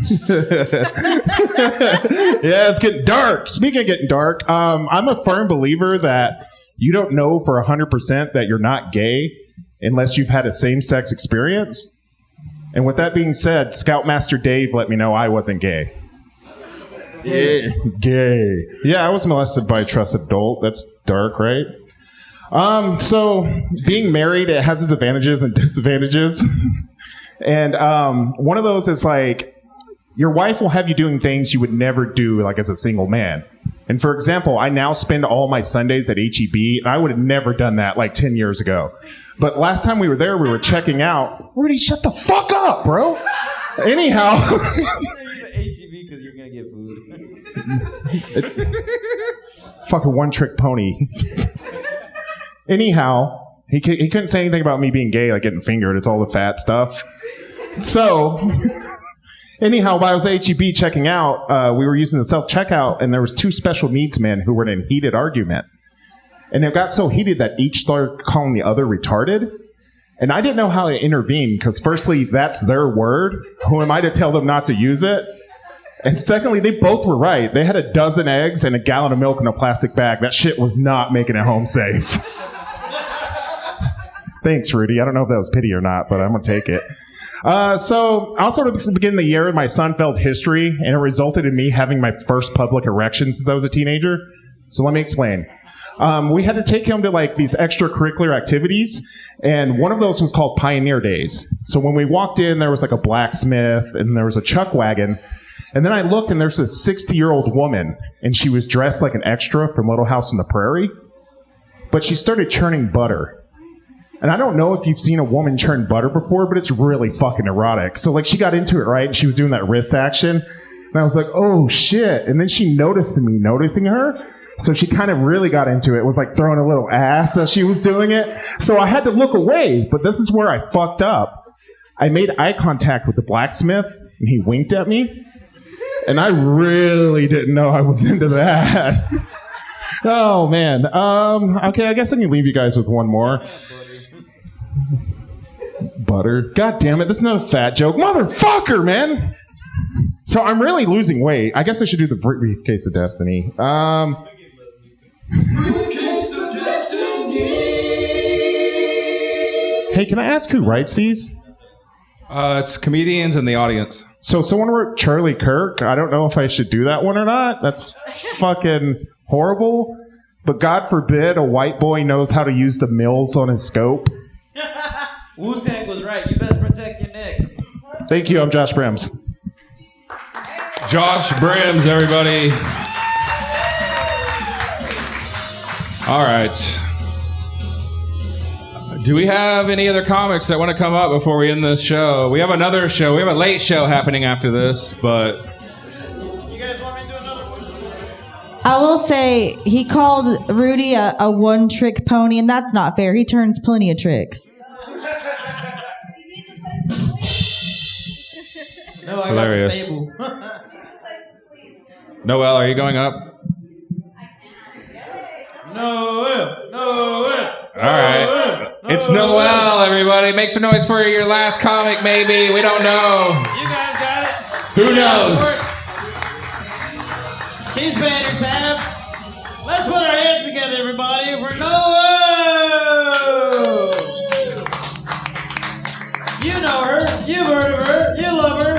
it's getting dark. Speaking of getting dark, I'm a firm believer that you don't know for 100% that you're not gay unless you've had a same-sex experience. And with that being said, Scoutmaster Dave let me know I wasn't gay. Yeah, gay. Yeah, I was molested by a trusted adult. That's dark, right? So being married, it has its advantages and disadvantages. And one of those is like, your wife will have you doing things you would never do, like as a single man. And for example, I now spend all my Sundays at HEB, and I would have never done that like 10 years ago. But last time we were there, we were checking out. Rudy, shut the fuck up, bro. Anyhow. HEB because you're going to get food. It's fucking one-trick pony. Anyhow, he couldn't say anything about me being gay, like getting fingered. It's all the fat stuff. So, anyhow, while I was at HEB checking out, we were using the self-checkout, and there was 2 special needs men who were in a heated argument. And it got so heated that each started calling the other retarded. And I didn't know how to intervene, because firstly, that's their word. Who am I to tell them not to use it? And secondly, they both were right. They had a dozen eggs and a gallon of milk in a plastic bag. That shit was not making it home safe. Thanks, Rudy. I don't know if that was pity or not, but I'm going to take it. So also at the beginning of the year, my son failed history, and it resulted in me having my first public erection since I was a teenager. So let me explain. We had to take him to like these extracurricular activities, and one of those was called Pioneer Days. So when we walked in, there was like a blacksmith, and there was a chuck wagon. And then I looked, and there's this 60-year-old woman, and she was dressed like an extra from Little House on the Prairie, but she started churning butter. And I don't know if you've seen a woman churn butter before, but it's really fucking erotic. So like she got into it, right? And she was doing that wrist action. And I was like, oh shit. And then she noticed me noticing her. So she kind of really got into it. It was like throwing a little ass as she was doing it. So I had to look away, but this is where I fucked up. I made eye contact with the blacksmith and he winked at me. And I really didn't know I was into that. Oh man. Okay, I guess I can leave you guys with one more. Butter. God damn it, this is not a fat joke. Motherfucker, man! So I'm really losing weight. I guess I should do the briefcase of destiny. Hey, can I ask who writes these? It's comedians in the audience. So someone wrote Charlie Kirk. I don't know if I should do that one or not. That's fucking horrible. But God forbid a white boy knows how to use the mills on his scope. Wu-Tang was right. You best protect your neck. Thank you. I'm Josh Brims. Josh Brims, everybody. All right. Do we have any other comics that want to come up before we end this show? We have another show. We have a late show happening after this, but... I will say he called Rudy a one-trick pony, and that's not fair. He turns plenty of tricks. No, I Hilarious. got the stable. Noel, are you going up? Noel. All right. It's Noel, everybody. Make some noise for your last comic, maybe. We don't know. You guys got it. Who knows? She's banner time. Let's put our hands together, everybody, for Noel. You know her. You've heard of her. You love her.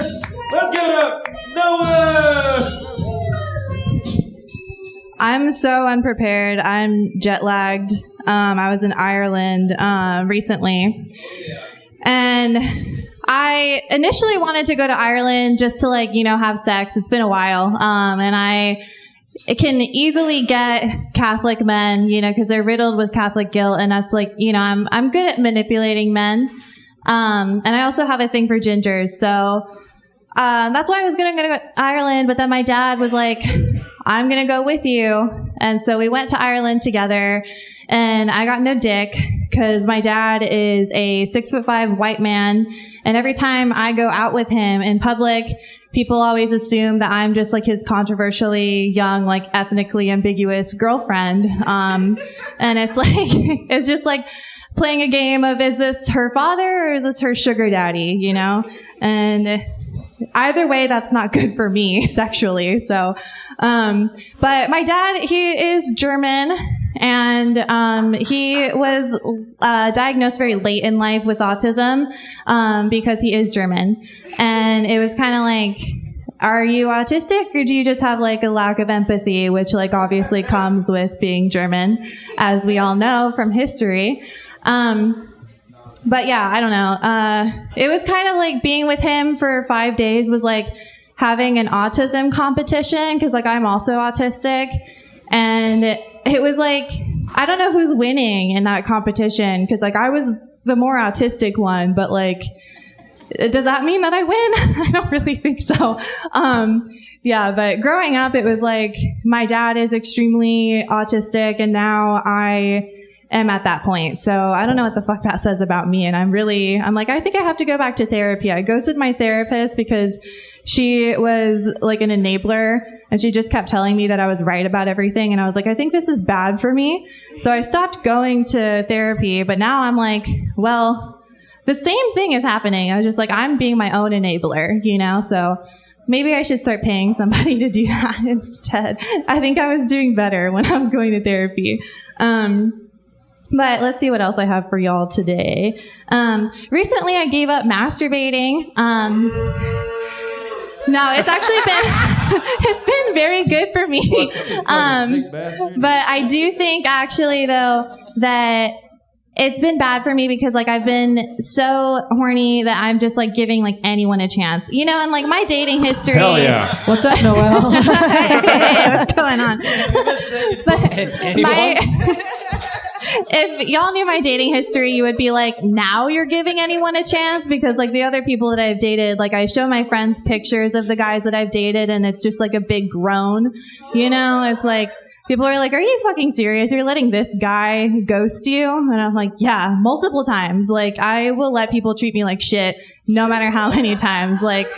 Let's give it up. Noel. I'm so unprepared. I'm jet lagged. I was in Ireland recently. And I initially wanted to go to Ireland just to have sex. It's been a while. And it can easily get Catholic men, because they're riddled with Catholic guilt. And that's I'm good at manipulating men. And I also have a thing for gingers. So that's why I was going to go to Ireland. But then my dad was like, I'm going to go with you. And so we went to Ireland together. And I got no dick because my dad is a 6'5" white man. And every time I go out with him in public, people always assume that I'm just his controversially young, ethnically ambiguous girlfriend. And it's it's just playing a game of, is this her father or is this her sugar daddy, And either way, that's not good for me sexually. So, but my dad, he is German. And he was diagnosed very late in life with autism because he is German. And it was kind of are you autistic or do you just have a lack of empathy, which obviously comes with being German, as we all know from history. But yeah, I don't know. It was kind of being with him for 5 days was having an autism competition because I'm also autistic. And it was I don't know who's winning in that competition because I was the more autistic one, but does that mean that I win? I don't really think so. Yeah, but growing up, it was my dad is extremely autistic and now I am at that point. So I don't know what the fuck that says about me. And I'm I think I have to go back to therapy. I ghosted my therapist because she was an enabler and she just kept telling me that I was right about everything. And I was I think this is bad for me. So I stopped going to therapy, but now I'm well, the same thing is happening. I was just I'm being my own enabler, So maybe I should start paying somebody to do that instead. I think I was doing better when I was going to therapy. But let's see what else I have for y'all today. Recently I gave up masturbating. No, it's actually it's been very good for me. But I do think actually though that it's been bad for me because I've been so horny that I'm just giving anyone a chance, and my dating history. Hell yeah. What's up, Noel? Hey, what's going on? But if y'all knew my dating history, you would be like, now you're giving anyone a chance? Because like the other people that I've dated, like I show my friends pictures of the guys that I've dated and it's just like a big groan. You know, it's like, people are like, are you fucking serious? You're letting this guy ghost you? And I'm like, yeah, multiple times. Like, I will let people treat me like shit no matter how many times. Like,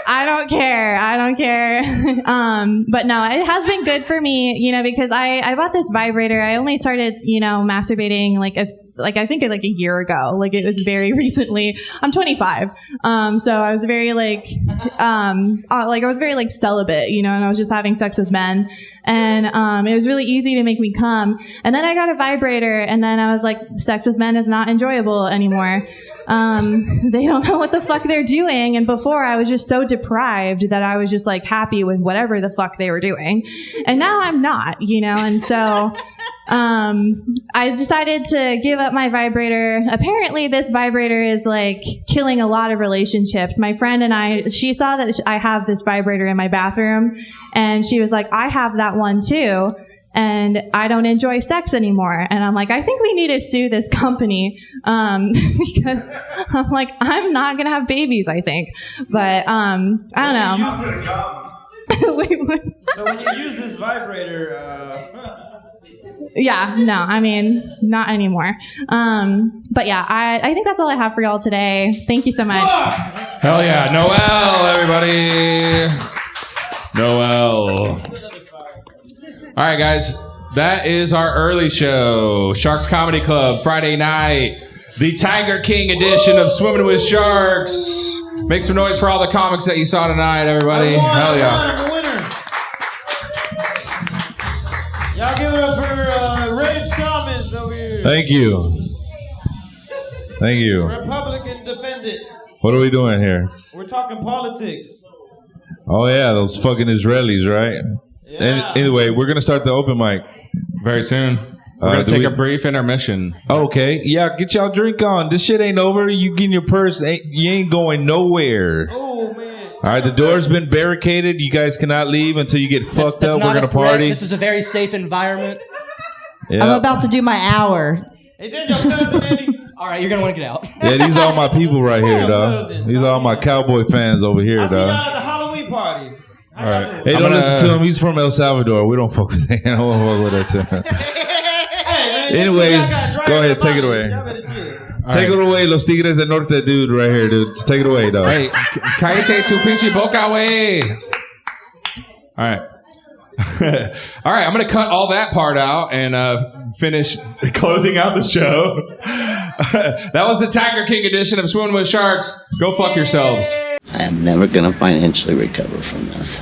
I don't care. But no, it has been good for me, you know, because I bought this vibrator. I only started, you know, masturbating I think like a year ago. Like it was very recently. I'm 25. So I was very I was very celibate, you know, and I was just having sex with men. And it was really easy to make me come. And then I got a vibrator and then I was like, sex with men is not enjoyable anymore. They don't know what the fuck they're doing. And before I was just so deprived that I was just like happy with whatever the fuck they were doing. And now I'm not, you know, and so I decided to give up my vibrator. Apparently this vibrator is like killing a lot of relationships. My friend and she saw that I have this vibrator in my bathroom and she was like, I have that one too. And I don't enjoy sex anymore. And I'm like, I think we need to sue this company because I'm like, I'm not going to have babies, I think. But I don't know. Wait, what? So when you use this vibrator... Yeah, no, I mean, not anymore. But yeah, I think that's all I have for y'all today. Thank you so much. Hell yeah. Noel, everybody. Noel. All right, guys. That is our early show. Sharks Comedy Club, Friday night. The Tiger King edition of Swimming with Sharks. Make some noise for all the comics that you saw tonight, everybody. Hell yeah. Y'all give it up for Rage Thomas over here. Thank you. Republican defendant. What are we doing here? We're talking politics. Oh yeah, those fucking Israelis, right? Yeah. And anyway, we're gonna start the open mic very soon. We're gonna take a brief intermission. Okay, yeah, get y'all drink on. This shit ain't over. You get in your purse. You ain't going nowhere. Oh man! All right, the door's been barricaded. You guys cannot leave until you get fucked up. We're gonna party. This is a very safe environment. Yeah. I'm about to do my hour. Hey, there's your cousin, Eddie. All right, you're gonna want to get out. Yeah, these are all my people right here, dog. These are all my cowboy fans over here, I see y'all dog. at the Halloween party. All right. Hey, don't listen to him. He's from El Salvador. We don't fuck with him. I don't fuck with that shit. Anyways, go ahead. Take it away. Take it away, Los Tigres del Norte, dude, right here, dude. Just take it away, dog. Hey, cállate tu pinche boca, wey. All right. All right, I'm going to cut all that part out and finish closing out the show. That was the Tiger King edition of Swimming with Sharks. Go fuck yourselves. I am never going to financially recover from this.